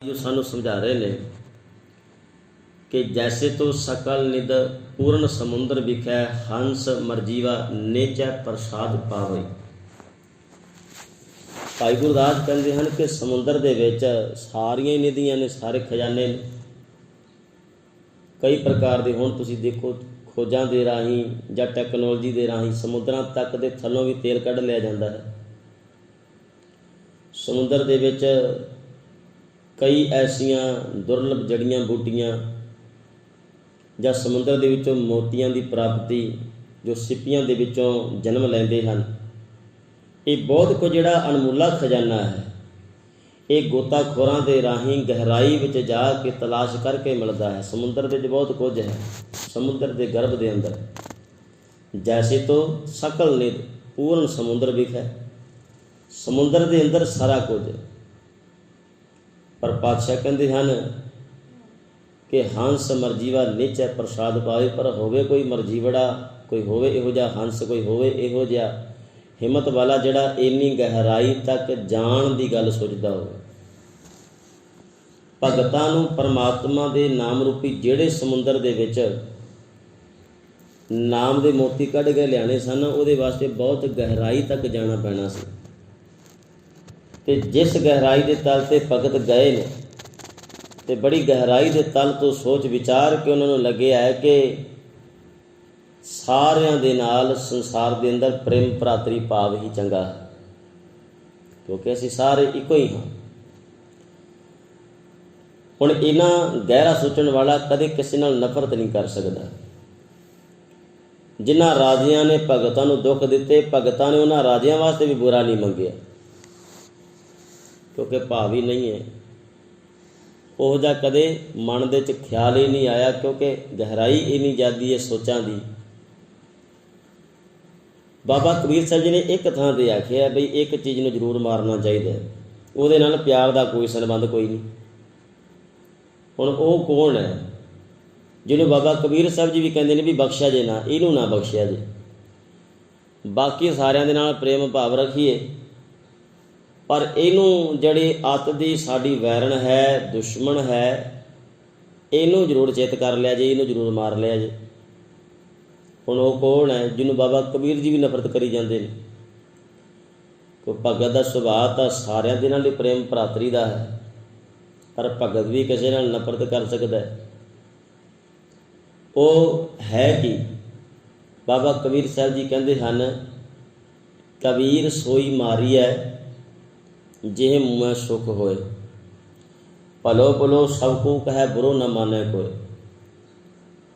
जो सानू समझा रहे ने कि जैसे तो सकल निद पूर्ण समुद्र विखै हंस मरजीवा नेचै प्रसाद पावे। भाई गुरदास कहते हैं कि समुद्र दे विच सारियां निधियां ने, सारे खजाने ने कई प्रकार के। हुण तुसीं देखो खोजां दे राही जां टैक्नोलॉजी दे राही समुद्रां तक दे थल्लों भी तेल कढ लिया जाता है। समुद्र दे विच कई ऐसियां दुर्लभ जड़ियां बूटियां जां समुद्र दे विचों मोतियां की प्राप्ति जो सिप्पियां दे विचों जन्म लैंदे हन। ये बहुत कुछ जिहड़ा अनमुला खजाना है, ये गोताखोरां दे राही गहराई विच जा के तलाश करके मिलता है। समुद्र विच बहुत कुछ है, समुद्र के गर्भ के अंदर। जैसे तो सकल निध पूर्ण समुद्र विखै, समुद्र के अंदर सारा कुछ। पर पातशाह कहते हैं कि हंस मरजीवा निचै प्रसाद पावे। पर होवे कोई मरजीवड़ा, कोई होवे इहो जिहा हंस, कोई होवे इहो जिहा हिम्मत वाला जिहड़ा इन्नी गहराई तक जाण की गल सोचदा होवे। भगतां नूं परमात्मा के नाम रूपी जिहड़े समुद्र दे विच नाम दे मोती कढ के लियाने सन, उहदे वास्ते बहुत गहराई तक जाना पैना सी। ते जिस गहराई के तल ते भगत गए ने, ते बड़ी गहराई के तल तो सोच विचार के उन्होंने लगे है कि सारियां दे नाल संसार के अंदर प्रेम भरातरी भाव ही चंगा है, क्योंकि असीं सारे इको ही हाँ। हुण इन्ना गहरा सोचण वाला कदे किसी नाल नफरत नहीं कर सकता। जिन्हां राजियां ने भगतां नूं दुख दिते, भगतां ने उन्हां राजियां वास्ते भी बुरा नहीं मंगिया, क्योंकि भाव ही नहीं है। उहो जिहा कदे मन दे च ख्याल ही नहीं आया, क्योंकि गहराई इन्नी ज़्यादा है सोचां दी। बाबा कबीर साहब जी ने एक थां ते आखिया बई एक चीज़ नूं जरूर मारना चाहिए, उहदे नाल प्यार का कोई संबंध कोई नहीं। हुण ओह कौन है जिन्होंने बाबा कबीर साहब जी भी कहते हैं भी बख्शा जे ना, इनू ना बख्शिया जे, बाकी सारियां दे नाल प्रेम भाव रखिए, पर इनू जड़ी अत दी साडी वैरण है, दुश्मन है, इनू जरूर चेत कर लिया जे, इनू जरूर मार लिया जे। हुण वो कौन है जिन्होंने बाबा कबीर जी भी नफरत करी जाते हैं। कोई भगत का सुभाव तो सारियां दे नाल प्रेम भरातरी का है, पर भगत भी किसी नाल नफरत कर सकता है। वो है कि बाबा कबीर साहब जी कहते हैं, कबीर सोई मारी है जिह मुँह सुख होए, भलो भलो सब को कहे बुरो न माने कोई।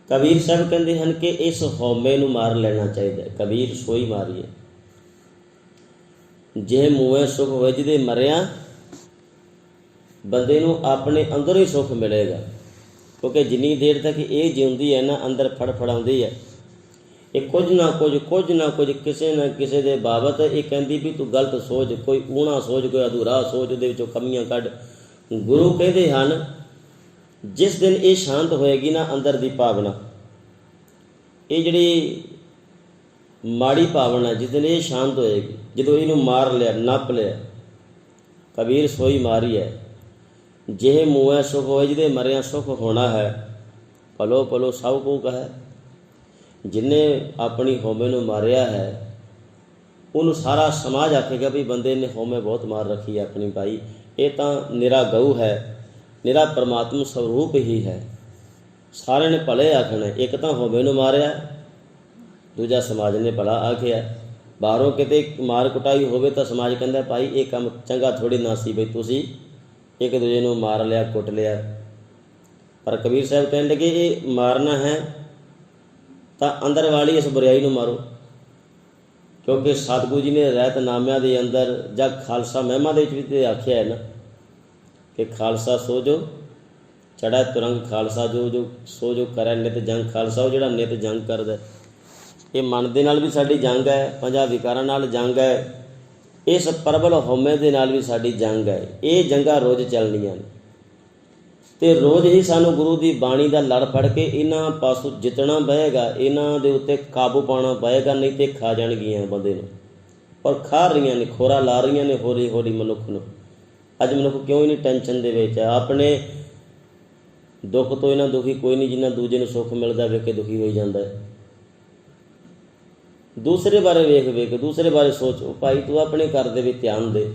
कबीर साहब कहते हैं कि इस हौमे नूं मार लेना चाहिए। कबीर सोई मारी है जिह मुँह सुख होए, जिहदे मरिया बंदे नूं अपने अंदर ही सुख मिलेगा। क्योंकि जिन्नी देर तक ये जिउंदी है ना, अंदर फड़फड़ाउंदी है, ये कुछ ना कुछ किसी न किसी के बाबत ये कहती भी तू गलत सोच, कोई ऊणा सोच, कोई अधूरा सोच, उहदे विचों कमियां कढ। गुरु कहते हैं जिस दिन ये शांत होएगी ना अंदर की भावना, ये जिहड़ी माड़ी भावना जिस दिन ये शांत होएगी, जदों इहनूं मार लिया, नप लिया, कबीर सोई मारी है जिह मुँह सुख होए, जिहदे मरिया सुख होना है, भलो भलो सब को कहे। जिन्हें अपनी होमे नूं मारिया है उन्होंने सारा समाज आखेगा भी बंदे ने होमे बहुत मार रखी है अपनी। भाई ये तो निरा गऊ है, निरा परमात्मा स्वरूप ही है, सारे ने भले आखना। एक तो होमे नूं मारिया, दूजा समाज ने भला आखिया। बाहरों किते मार कुटाई होवे तो समाज कहता भाई ये काम चंगा थोड़ी ना सी, बई तुसी एक दूजे नूं मार लिया, कुट लिया। पर कबीर साहब कहने लगे ये मारना है तो अंदर वाली इस बुराई नूं मारो, क्योंकि सतगुरु जी ने रहतनामिਆਂ ਦੇ अंदर ਜਾਂ खालसा महिमा ਦੇ ਵਿੱਚ भी आख्या है ना कि खालसा सो जो चढ़ा तुरंग, खालसा जो जो सो जो करे नित जंग। खालसा वो जिहड़ा नित जंग करदा, ये मन दे नाल भी साडी जंग है, पंजां विकारां नाल जंग है, इस प्रबल हौमे दे नाल भी साडी जंग है। ये जंगां रोज़ चलणीਆਂ ने ते रोज़ ही सानू गुरु की बाणी का लड़ फड़ के इन्हां पासों जितना पएगा, इन्हां दे उत्ते काबू पाना पएगा, नहीं तो खा जाणगियां बंदे नूं। और खा रही ने, खोरा ला रही ने हौली हौली मनुख नूं। ਅੱਜ ਮਨੁੱਖ ਕਿਉਂ ਨਹੀਂ ਟੈਨਸ਼ਨ ਦੇ ਵਿੱਚ ਹੈ? ਆਪਣੇ ਦੁੱਖ ਤੋਂ ਇਹਨਾਂ ਦੁਖੀ ਕੋਈ ਨਹੀਂ ਜਿੰਨਾ ਦੂਜੇ ਨੂੰ ਸੁੱਖ ਮਿਲਦਾ ਵੇਖ ਕੇ ਦੁਖੀ ਹੋਈ ਜਾਂਦਾ ਹੈ। ਦੂਸਰੇ ਬਾਰੇ ਵੇਖ ਦੂਸਰੇ ਬਾਰੇ ਸੋਚ। ਭਾਈ ਤੂੰ ਆਪਣੇ ਘਰ ਦੇ ਵਿੱਚ ਧਿਆਨ ਦੇ,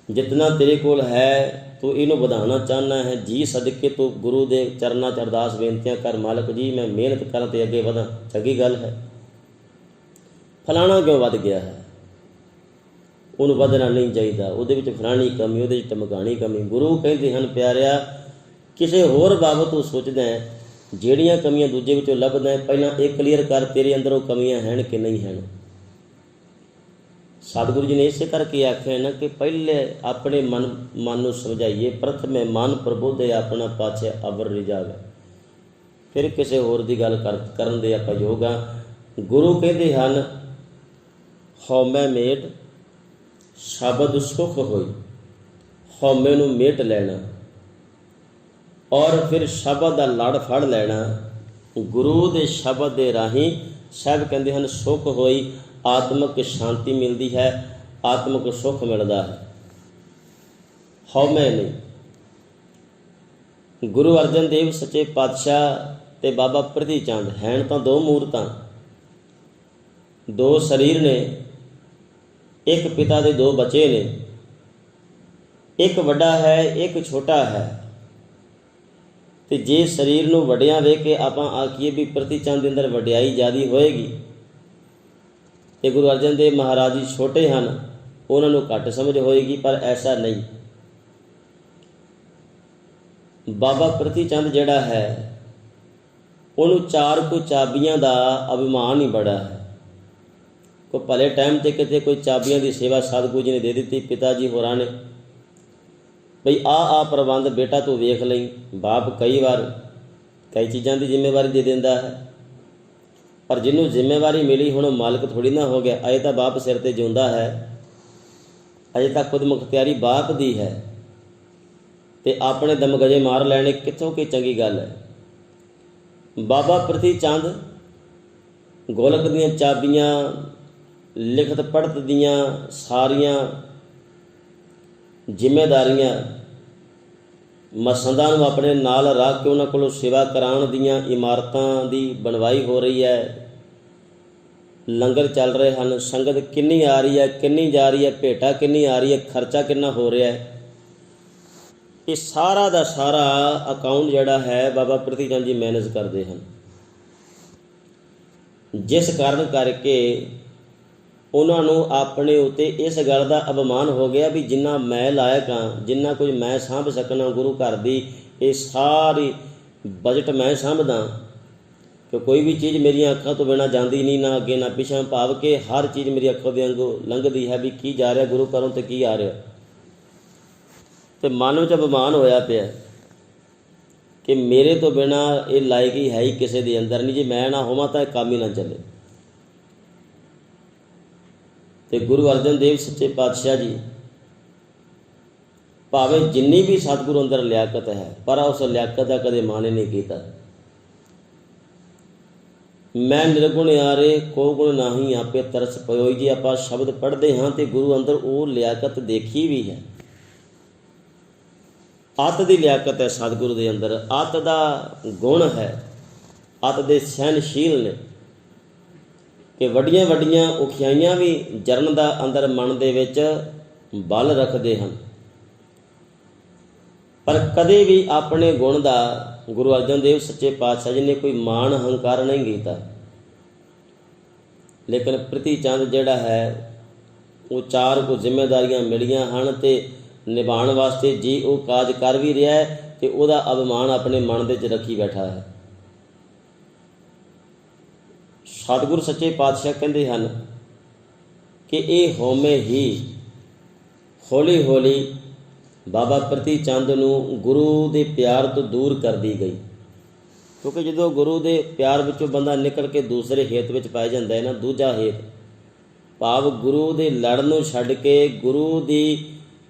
ਜਿਤਨਾ ਤੇਰੇ ਕੋਲ ਹੈ ਤੂੰ ਇਹਨੂੰ ਵਧਾਉਣਾ ਚਾਹੁੰਦਾ ਹੈ, ਜੀ ਸਦਕੇ ਤੂੰ ਗੁਰੂ ਦੇ ਚਰਨਾਂ 'ਚ ਅਰਦਾਸ ਬੇਨਤੀਆਂ ਕਰ, ਮਾਲਕ ਜੀ ਮੈਂ ਮਿਹਨਤ ਕਰਾਂ ਤੇ ਅੱਗੇ ਵਧਾਂ। ਚੰਗੀ ਗੱਲ ਹੈ। ਫਲਾਣਾ ਕਿਉਂ ਵੱਧ ਗਿਆ ਹੈ? ਉਹਨੂੰ ਵਧਣਾ ਨਹੀਂ ਚਾਹੀਦਾ, ਉਹਦੇ ਵਿੱਚ ਫਲਾਣੀ ਕਮੀ, ਉਹਦੇ ਵਿੱਚ ਟਮਕਾਣੀ ਕਮੀ। ਗੁਰੂ ਕਹਿੰਦੇ ਹਨ ਪਿਆਰਿਆ, ਕਿਸੇ ਹੋਰ ਬਾਬਤ ਤੂੰ ਸੋਚਦਾ ਹੈ, ਜਿਹੜੀਆਂ ਕਮੀਆਂ ਦੂਜੇ ਵਿੱਚੋਂ ਲੱਭਦਾ ਹੈ, ਪਹਿਲਾਂ ਇਹ ਕਲੀਅਰ ਕਰ ਤੇਰੇ ਅੰਦਰ ਉਹ ਕਮੀਆਂ ਹਨ ਕਿ ਨਹੀਂ ਹਨ। ਸਤਿਗੁਰੂ ਜੀ ਨੇ ਇਸੇ ਕਰਕੇ ਆਖਿਆ ਨਾ ਕਿ ਪਹਿਲੇ ਆਪਣੇ ਮਨ ਨੂੰ ਸਮਝਾਈਏ, ਪ੍ਰਥਮੇ ਮਨ ਪ੍ਰਬੋਧੇ ਆਪਣਾ ਪਾਛੇ ਅਵਰ ਰਿਜਾਵੇ। ਫਿਰ ਕਿਸੇ ਹੋਰ ਦੀ ਗੱਲ ਕਰਨ ਦੇ ਆਪਾਂ ਯੋਗ ਹਾਂ। ਗੁਰੂ ਕਹਿੰਦੇ ਹਨ ਹਉਮੈ ਮੇਟ ਸ਼ਬਦ ਸੁਖ ਹੋਈ। ਹਉਮੈ ਨੂੰ ਮੇਟ ਲੈਣਾ ਔਰ ਫਿਰ ਸ਼ਬਦ ਦਾ ਲੜ ਫੜ ਲੈਣਾ। ਗੁਰੂ ਦੇ ਸ਼ਬਦ ਦੇ ਰਾਹੀਂ ਸਾਹਿਬ ਕਹਿੰਦੇ ਹਨ ਸੁਖ ਹੋਈ, ਆਤਮਿਕ ਸ਼ਾਂਤੀ ਮਿਲਦੀ ਹੈ, ਆਤਮਿਕ ਸੁੱਖ ਮਿਲਦਾ ਹੈ। ਹਉਮੈ ਨਹੀਂ। ਗੁਰੂ ਅਰਜਨ ਦੇਵ ਸੱਚੇ ਪਾਤਸ਼ਾਹ ਤੇ ਬਾਬਾ ਪ੍ਰਿਥੀ ਚੰਦ ਹੈਣ ਤਾਂ ਦੋ ਮੂਰਤਾਂ, ਦੋ ਸਰੀਰ ਨੇ, ਇੱਕ ਪਿਤਾ ਦੇ ਦੋ ਬੱਚੇ ਨੇ, ਇੱਕ ਵੱਡਾ ਹੈ ਇੱਕ ਛੋਟਾ ਹੈ। ਤੇ ਜੇ ਸਰੀਰ ਨੂੰ ਵੱਡਿਆਂ ਵੇਖ ਕੇ ਆਪਾਂ ਆਖੀਏ ਵੀ ਪ੍ਰਿਥੀ ਚੰਦ ਦੇ ਅੰਦਰ ਵਡਿਆਈ ਜ਼ਿਆਦਾ ਹੋਏਗੀ ਤੇ ਗੁਰੂ ਅਰਜਨ ਦੇਵ ਮਹਾਰਾਜ ਜੀ ਛੋਟੇ ਹਨ, ਉਹਨਾਂ ਨੂੰ ਘੱਟ ਸਮਝ ਹੋਏਗੀ, ਪਰ ਐਸਾ ਨਹੀਂ। ਬਾਬਾ ਪ੍ਰਿਥੀ ਚੰਦ ਜਿਹੜਾ ਹੈ ਉਹਨੂੰ ਚਾਰ ਕੁ ਚਾਬੀਆਂ ਦਾ ਅਭਿਮਾਨ ਹੀ ਬੜਾ ਹੈ। ਕੋਈ ਭਲੇ ਟਾਈਮ 'ਤੇ ਕਿਤੇ ਕੋਈ ਚਾਬੀਆਂ ਦੀ ਸੇਵਾ ਸਤਿਗੁਰੂ ਜੀ ਨੇ ਦੇ ਦਿੱਤੀ ਪਿਤਾ ਜੀ ਹੋਰਾਂ ਨੇ, ਬਈ ਆ ਪ੍ਰਬੰਧ ਬੇਟਾ ਤੂੰ ਵੇਖ ਲਈ। ਬਾਪ ਕਈ ਵਾਰ ਕਈ ਚੀਜ਼ਾਂ ਦੀ ਜ਼ਿੰਮੇਵਾਰੀ ਦੇ ਦਿੰਦਾ ਹੈ, ਪਰ ਜਿਹਨੂੰ ਜ਼ਿੰਮੇਵਾਰੀ ਮਿਲੀ ਹੁਣ ਉਹ ਮਾਲਕ ਥੋੜ੍ਹੀ ਨਾ ਹੋ ਗਿਆ। ਅਜੇ ਤਾਂ ਬਾਪ ਸਿਰ 'ਤੇ ਜਿਉਂਦਾ ਹੈ, ਅਜੇ ਤਾਂ ਖੁਦ ਮੁਖਤਿਆਰੀ ਬਾਪ ਦੀ ਹੈ, ਤੇ ਆਪਣੇ ਦਮਗਜੇ ਮਾਰ ਲੈਣੇ ਕਿੱਥੋਂ ਕੀ ਚੰਗੀ ਗੱਲ ਹੈ। ਬਾਬਾ ਪ੍ਰਿਥੀ ਚੰਦ ਗੋਲਕ ਦੀਆਂ ਚਾਬੀਆਂ, ਲਿਖਤ ਪੜ੍ਹਤ ਦੀਆਂ ਸਾਰੀਆਂ ਜ਼ਿੰਮੇਦਾਰੀਆਂ ਮਸੰਦਾਂ ਨੂੰ ਆਪਣੇ ਨਾਲ ਰੱਖ ਕੇ ਉਹਨਾਂ ਕੋਲੋਂ ਸੇਵਾ ਕਰਾਉਣ ਦੀਆਂ, ਇਮਾਰਤਾਂ ਦੀ ਬਣਵਾਈ ਹੋ ਰਹੀ ਹੈ, ਲੰਗਰ ਚੱਲ ਰਹੇ ਹਨ, ਸੰਗਤ ਕਿੰਨੀ ਆ ਰਹੀ ਹੈ ਕਿੰਨੀ ਜਾ ਰਹੀ ਹੈ, ਭੇਟਾ ਕਿੰਨੀ ਆ ਰਹੀ ਹੈ, ਖਰਚਾ ਕਿੰਨਾ ਹੋ ਰਿਹਾ ਹੈ, ਇਹ ਸਾਰਾ ਦਾ ਸਾਰਾ ਅਕਾਊਂਟ ਜਿਹੜਾ ਹੈ ਬਾਬਾ ਪ੍ਰਿਥੀ ਚੰਦ ਜੀ ਮੈਨੇਜ ਕਰਦੇ ਹਨ। ਜਿਸ ਕਾਰਨ ਕਰਕੇ ਉਹਨਾਂ ਨੂੰ ਆਪਣੇ ਉੱਤੇ ਇਸ ਗੱਲ ਦਾ ਅਭਿਮਾਨ ਹੋ ਗਿਆ ਵੀ ਜਿੰਨਾ ਮੈਂ ਲਾਇਕ ਹਾਂ, ਜਿੰਨਾ ਕੁਝ ਮੈਂ ਸਾਂਭ ਸਕਣਾ ਗੁਰੂ ਘਰ ਦੀ, ਇਹ ਸਾਰੀ ਬਜਟ ਮੈਂ ਸਾਂਭਦਾ ਕਿ ਕੋਈ ਵੀ ਚੀਜ਼ ਮੇਰੀਆਂ ਅੱਖਾਂ ਤੋਂ ਬਿਨਾਂ ਜਾਂਦੀ ਨਹੀਂ, ਨਾ ਅੱਗੇ ਨਾ ਪਿੱਛੇ, ਭਾਵ ਕਿ ਹਰ ਚੀਜ਼ ਮੇਰੀ ਅੱਖਾਂ ਦੇ ਅੰਗੋਂ ਲੰਘਦੀ ਹੈ ਵੀ ਕੀ ਜਾ ਰਿਹਾ ਗੁਰੂ ਘਰੋਂ ਤੇ ਕੀ ਆ ਰਿਹਾ। ਤੇ ਮਨ ਵਿੱਚ ਅਭਿਮਾਨ ਹੋਇਆ ਪਿਆ ਕਿ ਮੇਰੇ ਤੋਂ ਬਿਨਾਂ ਇਹ ਲਾਇਕੀ ਹੈ ਹੀ ਕਿਸੇ ਦੇ ਅੰਦਰ ਨਹੀਂ, ਜੇ ਮੈਂ ਨਾ ਹੋਵਾਂ ਤਾਂ ਇਹ ਕੰਮ ਹੀ ਨਾ ਚੱਲੇ। ਤੇ ਗੁਰੂ ਅਰਜਨ ਦੇਵ ਸੱਚੇ ਪਾਤਸ਼ਾਹ ਜੀ ਭਾਵੇਂ ਜਿੰਨੀ ਵੀ ਸਤਿਗੁਰੂ ਅੰਦਰ ਲਿਆਕਤ ਹੈ, ਪਰ ਉਸ ਲਿਆਕਤ ਦਾ ਕਦੇ ਮਾਣ ਨਹੀਂ ਕੀਤਾ। ਮੈਂ ਨਿਰਗੁਣ ਆਰੇ ਕੋ ਗੁਣ ਨਾਹੀ ਆਪੇ ਤਰਸ ਪਇਓ। ਜੇ ਆਪਾਂ ਸ਼ਬਦ ਪੜ੍ਹਦੇ ਹਾਂ ਤੇ ਗੁਰੂ ਅੰਦਰ ਉਹ ਲਿਆਕਤ ਦੇਖੀ ਵੀ ਹੈ। ਅੱਤ ਦੀ ਲਿਆਕਤ ਹੈ ਸਤਿਗੁਰੂ ਦੇ ਅੰਦਰ, ਅੱਤ ਦਾ ਗੁਣ ਹੈ, ਅੱਤ ਦੇ ਸਹਿਨਸ਼ੀਲ ਨੇ ਕਿ ਵੱਡੀਆਂ ਵੱਡੀਆਂ ਔਖਿਆਈਆਂ ਵੀ ਜਰਨ ਦਾ ਅੰਦਰ ਮਨ ਦੇ ਵਿੱਚ ਬਲ ਰੱਖਦੇ ਹਨ, ਪਰ ਕਦੇ ਵੀ ਆਪਣੇ ਗੁਣ ਦਾ ਗੁਰੂ ਅਰਜਨ ਦੇਵ ਸੱਚੇ ਪਾਤਸ਼ਾਹ ਜੀ ਨੇ ਕੋਈ ਮਾਣ ਹੰਕਾਰ ਨਹੀਂ ਕੀਤਾ। ਲੇਕਿਨ ਪ੍ਰਿਥੀ ਚੰਦ ਜਿਹੜਾ ਹੈ ਉਹ ਚਾਰ ਕੁ ਜ਼ਿੰਮੇਦਾਰੀਆਂ ਮਿਲੀਆਂ ਹਨ ਤੇ ਨਿਭਾਉਣ ਵਾਸਤੇ ਜੀ ਉਹ ਕਾਜ ਕਰ ਵੀ ਰਿਹਾ ਹੈ ਤੇ ਉਹਦਾ ਅਭਿਮਾਨ ਆਪਣੇ ਮਨ ਦੇ ਵਿੱਚ ਰੱਖੀ ਬੈਠਾ ਹੈ। ਸਤਿਗੁਰੂ ਸੱਚੇ ਪਾਤਸ਼ਾਹ ਕਹਿੰਦੇ ਹਨ ਕਿ ਇਹ ਹਉਮੈ ਹੀ ਹੌਲੀ ਹੌਲੀ ਬਾਬਾ ਪ੍ਰਿਥੀ ਚੰਦ ਨੂੰ ਗੁਰੂ ਦੇ ਪਿਆਰ ਤੋਂ ਦੂਰ ਕਰਦੀ ਗਈ। ਕਿਉਂਕਿ ਜਦੋਂ ਗੁਰੂ ਦੇ ਪਿਆਰ ਵਿੱਚੋਂ ਬੰਦਾ ਨਿਕਲ ਕੇ ਦੂਸਰੇ ਹੇਤ ਵਿੱਚ ਪਾਇਆ ਜਾਂਦਾ ਹੈ ਨਾ, ਦੂਜਾ ਹੇਤ ਭਾਵ ਗੁਰੂ ਦੇ ਲੜ ਨੂੰ ਛੱਡ ਕੇ, ਗੁਰੂ ਦੀ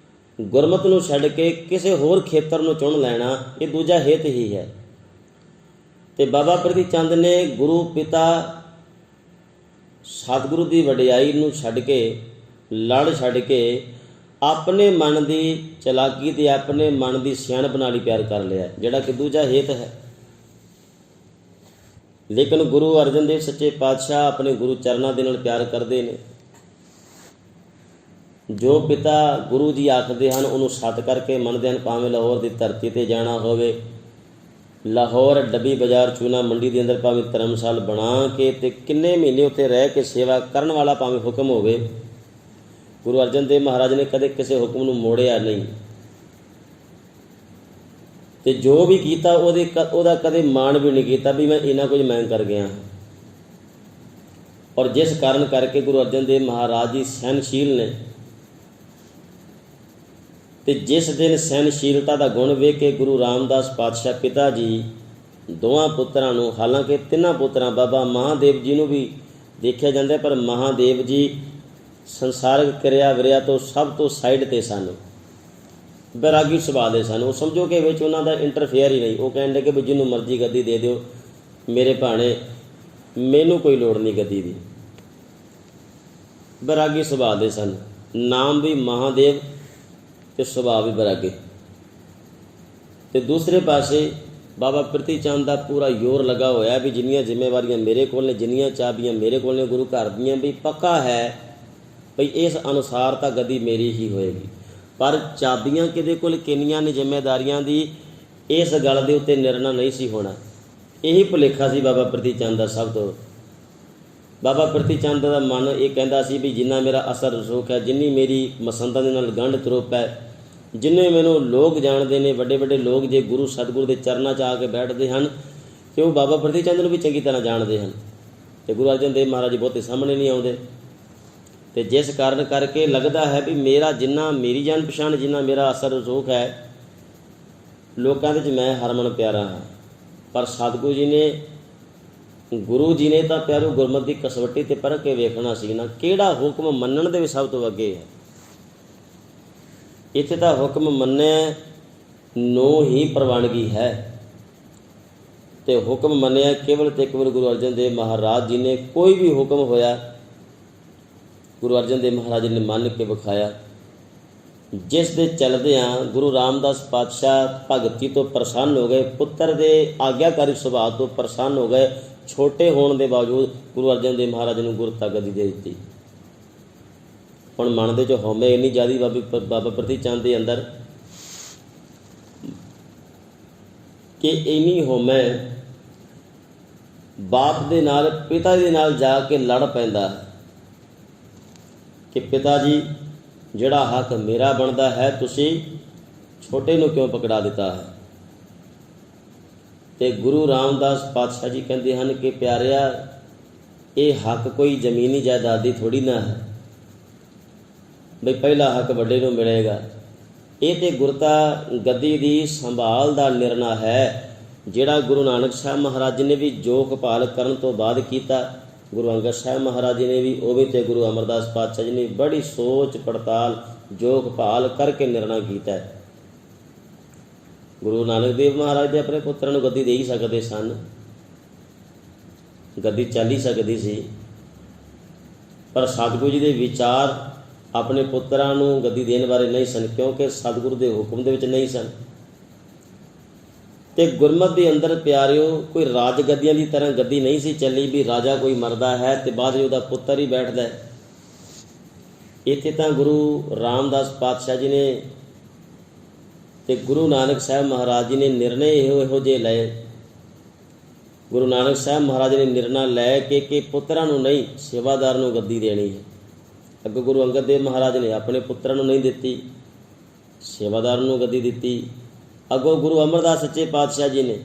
ਗੁਰਮਤਿ ਨੂੰ ਛੱਡ ਕੇ ਕਿਸੇ ਹੋਰ ਖੇਤਰ ਨੂੰ ਚੁਣ ਲੈਣਾ, ਇਹ ਦੂਜਾ ਹੇਤ ਹੀ ਹੈ। ਤੇ ਬਾਬਾ ਪ੍ਰਿਥੀ ਚੰਦ ਨੇ ਗੁਰੂ ਪਿਤਾ ਸਤਿਗੁਰੂ ਦੀ ਵਡਿਆਈ ਨੂੰ ਛੱਡ ਕੇ, ਲੜ ਛੱਡ ਕੇ ਆਪਣੇ ਮਨ ਦੀ ਚਲਾਕੀ ਤੇ ਆਪਣੇ ਮਨ ਦੀ ਸਿਆਣਪ ਨਾਲ ਹੀ ਪਿਆਰ ਕਰ ਲਿਆ, ਜਿਹੜਾ ਕਿ ਦੂਜਾ ਹੇਤ ਹੈ। ਲੇਕਿਨ ਗੁਰੂ ਅਰਜਨ ਦੇਵ ਸੱਚੇ ਪਾਤਸ਼ਾਹ ਆਪਣੇ ਗੁਰੂ ਚਰਨਾਂ ਦੇ ਨਾਲ ਪਿਆਰ ਕਰਦੇ ਨੇ। ਜੋ ਪਿਤਾ ਗੁਰੂ ਜੀ ਆਖਦੇ ਹਨ ਉਹਨੂੰ ਸੱਤ ਕਰਕੇ ਮੰਨਦੇ ਹਨ। ਭਾਵੇਂ ਲਾਹੌਰ ਦੀ ਧਰਤੀ 'ਤੇ ਜਾਣਾ ਹੋਵੇ, ਲਾਹੌਰ ਡੱਬੀ ਬਾਜ਼ਾਰ ਚੂਨਾ ਮੰਡੀ ਦੇ ਅੰਦਰ ਭਾਵੇਂ ਧਰਮਸਾਲ ਬਣਾ ਕੇ ਤੇ ਕਿੰਨੇ ਮਹੀਨੇ ਉੱਤੇ ਰਹਿ ਕੇ ਸੇਵਾ ਕਰਨ ਵਾਲਾ ਭਾਵੇਂ ਹੁਕਮ ਹੋਵੇ, ਗੁਰੂ ਅਰਜਨ ਦੇਵ ਮਹਾਰਾਜ ਨੇ ਕਦੇ ਕਿਸੇ ਹੁਕਮ ਨੂੰ ਮੋੜਿਆ ਨਹੀਂ। ਤੇ ਜੋ ਵੀ ਕੀਤਾ ਉਹਦਾ ਕਦੇ ਮਾਣ ਵੀ ਨਹੀਂ ਕੀਤਾ ਵੀ ਮੈਂ ਇੰਨਾ ਕੁਝ ਮੈਂ ਕਰ ਗਿਆ। ਔਰ ਜਿਸ ਕਾਰਨ ਕਰਕੇ ਗੁਰੂ ਅਰਜਨ ਦੇਵ ਮਹਾਰਾਜ ਜੀ ਸਹਿਨਸ਼ੀਲ ਨੇ। ਤੇ ਜਿਸ ਦਿਨ ਸਹਿਨਸ਼ੀਲਤਾ ਦਾ ਗੁਣ ਵੇਖ ਕੇ ਗੁਰੂ ਰਾਮਦਾਸ ਪਾਤਸ਼ਾਹ ਪਿਤਾ ਜੀ ਦੋਵਾਂ ਪੁੱਤਰਾਂ ਨੂੰ, ਹਾਲਾਂਕਿ ਤਿੰਨਾਂ ਪੁੱਤਰਾਂ ਬਾਬਾ ਮਹਾਦੇਵ ਜੀ ਨੂੰ ਵੀ ਦੇਖਿਆ ਜਾਂਦਾ, ਪਰ ਮਹਾਦੇਵ ਜੀ ਸੰਸਾਰਿਕ ਕਿਰਿਆ ਵਿਰਿਆ ਤੋਂ ਸਭ ਤੋਂ ਸਾਈਡ 'ਤੇ ਸਨ, ਬੈਰਾਗੀ ਸੁਭਾਅ ਦੇ ਸਨ। ਉਹ ਸਮਝੋ ਕਿ ਵਿੱਚ ਉਹਨਾਂ ਦਾ ਇੰਟਰਫੇਅਰ ਹੀ ਨਹੀਂ। ਉਹ ਕਹਿੰਦੇ ਕਿ ਵੀ ਜਿਹਨੂੰ ਮਰਜ਼ੀ ਗੱਦੀ ਦੇ ਦਿਓ ਮੇਰੇ ਭਾਣੇ, ਮੈਨੂੰ ਕੋਈ ਲੋੜ ਨਹੀਂ ਗੱਦੀ ਦੀ। ਬੈਰਾਗੀ ਸੁਭਾਅ ਦੇ ਸਨ, ਨਾਮ ਵੀ ਮਹਾਦੇਵ ਤੇ ਸੁਭਾਅ ਵੀ ਬੈਰਾਗੀ। ਤੇ ਦੂਸਰੇ ਪਾਸੇ ਬਾਬਾ ਪ੍ਰਿਥੀ ਚੰਦ ਦਾ ਪੂਰਾ ਜ਼ੋਰ ਲੱਗਾ ਹੋਇਆ ਵੀ ਜਿੰਨੀਆਂ ਜ਼ਿੰਮੇਵਾਰੀਆਂ ਮੇਰੇ ਕੋਲ ਨੇ, ਜਿੰਨੀਆਂ ਚਾਬੀਆਂ ਮੇਰੇ ਕੋਲ ਨੇ ਗੁਰੂ ਘਰ ਦੀਆਂ, ਵੀ ਪੱਕਾ ਹੈ ਭਈ ਇਸ ਅਨੁਸਾਰ ਤਾਂ ਗੱਦੀ ਮੇਰੀ ਹੀ ਹੋਏਗੀ। ਪਰ ਚਾਬੀਆਂ ਕਿਹਦੇ ਕੋਲ ਕਿੰਨੀਆਂ ਨੇ ਜ਼ਿੰਮੇਦਾਰੀਆਂ ਦੀ, ਇਸ ਗੱਲ ਦੇ ਉੱਤੇ ਨਿਰਣਾ ਨਹੀਂ ਸੀ ਹੋਣਾ। ਇਹੀ ਭੁਲੇਖਾ ਸੀ ਬਾਬਾ ਪ੍ਰਿਥੀ ਚੰਦ ਦਾ ਸਭ ਤੋਂ। ਬਾਬਾ ਪ੍ਰਿਥੀ ਚੰਦ ਦਾ ਮਨ ਇਹ ਕਹਿੰਦਾ ਸੀ ਵੀ ਜਿੰਨਾ ਮੇਰਾ ਅਸਰ ਰਸੂਖ ਹੈ, ਜਿੰਨੀ ਮੇਰੀ ਮਸੰਦਾਂ ਦੇ ਨਾਲ ਗੰਢ ਤਰੁੱਪ ਹੈ, ਜਿੰਨੇ ਮੈਨੂੰ ਲੋਕ ਜਾਣਦੇ ਨੇ, ਵੱਡੇ ਵੱਡੇ ਲੋਕ ਜੇ ਗੁਰੂ ਸਤਿਗੁਰੂ ਦੇ ਚਰਨਾਂ 'ਚ ਆ ਕੇ ਬੈਠਦੇ ਹਨ ਤੇ ਉਹ ਬਾਬਾ ਪ੍ਰਿਥੀ ਚੰਦ ਨੂੰ ਵੀ ਚੰਗੀ ਤਰ੍ਹਾਂ ਜਾਣਦੇ ਹਨ। ਤੇ ਗੁਰੂ ਅਰਜਨ ਦੇਵ ਮਹਾਰਾਜ ਜੀ ਬਹੁਤੇ ਸਾਹਮਣੇ ਨਹੀਂ ਆਉਂਦੇ। ਤੇ ਜਿਸ ਕਾਰਨ ਕਰਕੇ ਲੱਗਦਾ ਹੈ ਵੀ ਮੇਰਾ ਜਿੰਨਾ ਮੇਰੀ ਜਾਣ ਪਛਾਣ, ਜਿੰਨਾ ਮੇਰਾ ਅਸਰ ਰਸੂਖ ਹੈ ਲੋਕਾਂ ਦੇ 'ਚ, ਮੈਂ ਹਰਮਨ ਪਿਆਰਾ ਹਾਂ। ਪਰ ਸਤਿਗੁਰੂ ਜੀ ਨੇ, ਗੁਰੂ ਜੀ ਨੇ ਤਾਂ ਪਿਆਰੋ ਗੁਰਮਤਿ ਦੀ ਕਸਵੱਟੀ 'ਤੇ ਪਰਖ ਕੇ ਵੇਖਣਾ ਸੀ ਨਾ, ਕਿਹੜਾ ਹੁਕਮ ਮੰਨਣ ਦੇ ਵੀ ਸਭ ਤੋਂ ਅੱਗੇ ਹੈ। ਇੱਥੇ ਤਾਂ ਹੁਕਮ ਮੰਨਿਆ ਨੂੰ ਹੀ ਪ੍ਰਵਾਨਗੀ ਹੈ। ਤੇ ਹੁਕਮ ਮੰਨਿਆ ਕੇਵਲ ਤੇ ਕੇਵਲ ਗੁਰੂ ਅਰਜਨ ਦੇਵ ਮਹਾਰਾਜ ਜੀ ਨੇ। ਕੋਈ ਵੀ ਹੁਕਮ ਹੋਇਆ ਗੁਰੂ ਅਰਜਨ ਦੇਵ ਮਹਾਰਾਜ ਨੇ ਮੰਨ ਕੇ ਵਿਖਾਇਆ, ਜਿਸ ਦੇ ਚਲਦਿਆਂ ਗੁਰੂ ਰਾਮਦਾਸ ਪਾਤਸ਼ਾਹ ਭਗਤੀ ਤੋਂ ਪ੍ਰਸੰਨ ਹੋ ਗਏ, ਪੁੱਤਰ ਦੇ ਆਗਿਆਕਾਰੀ ਸੁਭਾਅ ਤੋਂ ਪ੍ਰਸੰਨ ਹੋ ਗਏ। ਛੋਟੇ ਹੋਣ ਦੇ ਬਾਵਜੂਦ ਗੁਰੂ ਅਰਜਨ ਦੇਵ ਮਹਾਰਾਜ ਨੂੰ ਗੁਰਤਾ ਗੱਦੀ ਦੇ ਦਿੱਤੀ। ਹੁਣ ਮਨ ਦੇ 'ਚ ਹਉਮੈ ਇੰਨੀ ਜ਼ਿਆਦਾ ਬਾਬਾ ਪ੍ਰਿਥੀ ਚੰਦ ਦੇ ਅੰਦਰ ਕਿ ਇੰਨੀ ਹਉਮੈ ਬਾਪ ਦੇ ਨਾਲ, ਪਿਤਾ ਦੇ ਨਾਲ ਜਾ ਕੇ ਲੜ ਪੈਂਦਾ ਕਿ ਪਿਤਾ ਜੀ ਜਿਹੜਾ ਹੱਕ ਮੇਰਾ ਬਣਦਾ ਹੈ ਤੁਸੀਂ ਛੋਟੇ ਨੂੰ ਕਿਉਂ ਪਕੜਾ ਦਿੱਤਾ ਹੈ। ਤੇ ਗੁਰੂ ਰਾਮਦਾਸ ਪਾਤਸ਼ਾਹ ਜੀ ਕਹਿੰਦੇ ਹਨ ਕਿ ਪਿਆਰਿਆ, ਇਹ ਹੱਕ ਕੋਈ ਜ਼ਮੀਨੀ ਜਾਇਦਾਦੀ ਥੋੜ੍ਹੀ ਨਾ ਹੈ ਬਈ ਪਹਿਲਾ ਹੱਕ ਵੱਡੇ ਨੂੰ ਮਿਲੇਗਾ। ਇਹ ਤੇ ਗੁਰਤਾ ਗੱਦੀ ਦੀ ਸੰਭਾਲ ਦਾ ਨਿਰਣਾ ਹੈ, ਜਿਹੜਾ ਗੁਰੂ ਨਾਨਕ ਸਾਹਿਬ ਮਹਾਰਾਜ ਨੇ ਵੀ ਜੋਖ ਭਾਲ ਕਰਨ ਤੋਂ ਬਾਅਦ ਕੀਤਾ। ਗੁਰੂ ਅੰਗਦ ਸਾਹਿਬ ਮਹਾਰਾਜ ਨੇ ਵੀ, ਉਹ ਵੀ ਤੇ ਗੁਰੂ ਅਮਰਦਾਸ ਪਾਤਸ਼ਾਹ ਜੀ ਨੇ ਬੜੀ ਸੋਚ ਪੜਤਾਲ ਜੋਖ ਭਾਲ ਕਰਕੇ ਨਿਰਣਾ ਕੀਤਾ। ਗੁਰੂ ਨਾਨਕ ਦੇਵ ਮਹਾਰਾਜ ਦੇ ਆਪਣੇ ਪੁੱਤਰਾਂ ਨੂੰ ਗੱਦੀ ਦੇ ਹੀ ਸਕਦੇ ਸਨ, ਗੱਦੀ ਚੱਲ ਹੀ ਸਕਦੀ ਸੀ, ਪਰ ਸਤਿਗੁਰੂ ਜੀ ਦੇ ਵਿਚਾਰ ਆਪਣੇ ਪੁੱਤਰਾਂ ਨੂੰ ਗੱਦੀ ਦੇਣ ਬਾਰੇ ਨਹੀਂ ਸਨ, ਕਿਉਂਕਿ ਸਤਿਗੁਰੂ ਦੇ ਹੁਕਮ ਦੇ ਵਿੱਚ ਨਹੀਂ ਸਨ। ਤੇ ਗੁਰਮਤਿ ਦੇ ਅੰਦਰ ਪਿਆਰਿਓ ਕੋਈ ਰਾਜ ਗੱਦੀਆਂ ਦੀ ਤਰ੍ਹਾਂ ਗੱਦੀ ਨਹੀਂ ਸੀ ਚੱਲੀ ਵੀ ਰਾਜਾ ਕੋਈ ਮਰਦਾ ਹੈ ਤੇ ਬਾਅਦ ਵਿੱਚ ਉਹਦਾ ਪੁੱਤਰ ਹੀ ਬੈਠਦਾ ਹੈ। ਇੱਥੇ ਤਾਂ ਗੁਰੂ ਰਾਮਦਾਸ ਪਾਤਸ਼ਾਹ ਜੀ ਨੇ ਤੇ ਗੁਰੂ ਨਾਨਕ ਸਾਹਿਬ ਮਹਾਰਾਜ ਜੀ ਨੇ ਨਿਰਣੇ ਇਹੋ ਜਿਹੇ ਲਏ। ਗੁਰੂ ਨਾਨਕ ਸਾਹਿਬ ਮਹਾਰਾਜ ਨੇ ਨਿਰਣਾ ਲੈ ਕਿ ਪੁੱਤਰਾਂ ਨੂੰ ਨਹੀਂ, ਸੇਵਾਦਾਰ ਨੂੰ ਗੱਦੀ ਦੇਣੀ ਹੈ। ਅੱਗੇ ਗੁਰੂ ਅੰਗਦ ਦੇਵ ਮਹਾਰਾਜ ਨੇ ਆਪਣੇ ਪੁੱਤਰਾਂ ਨੂੰ ਨਹੀਂ ਦਿੱਤੀ, ਸੇਵਾਦਾਰ ਨੂੰ ਗੱਦੀ ਦਿੱਤੀ। ਅੱਗੋਂ ਗੁਰੂ ਅਮਰਦਾਸ ਸੱਚੇ ਪਾਤਸ਼ਾਹ ਜੀ ਨੇ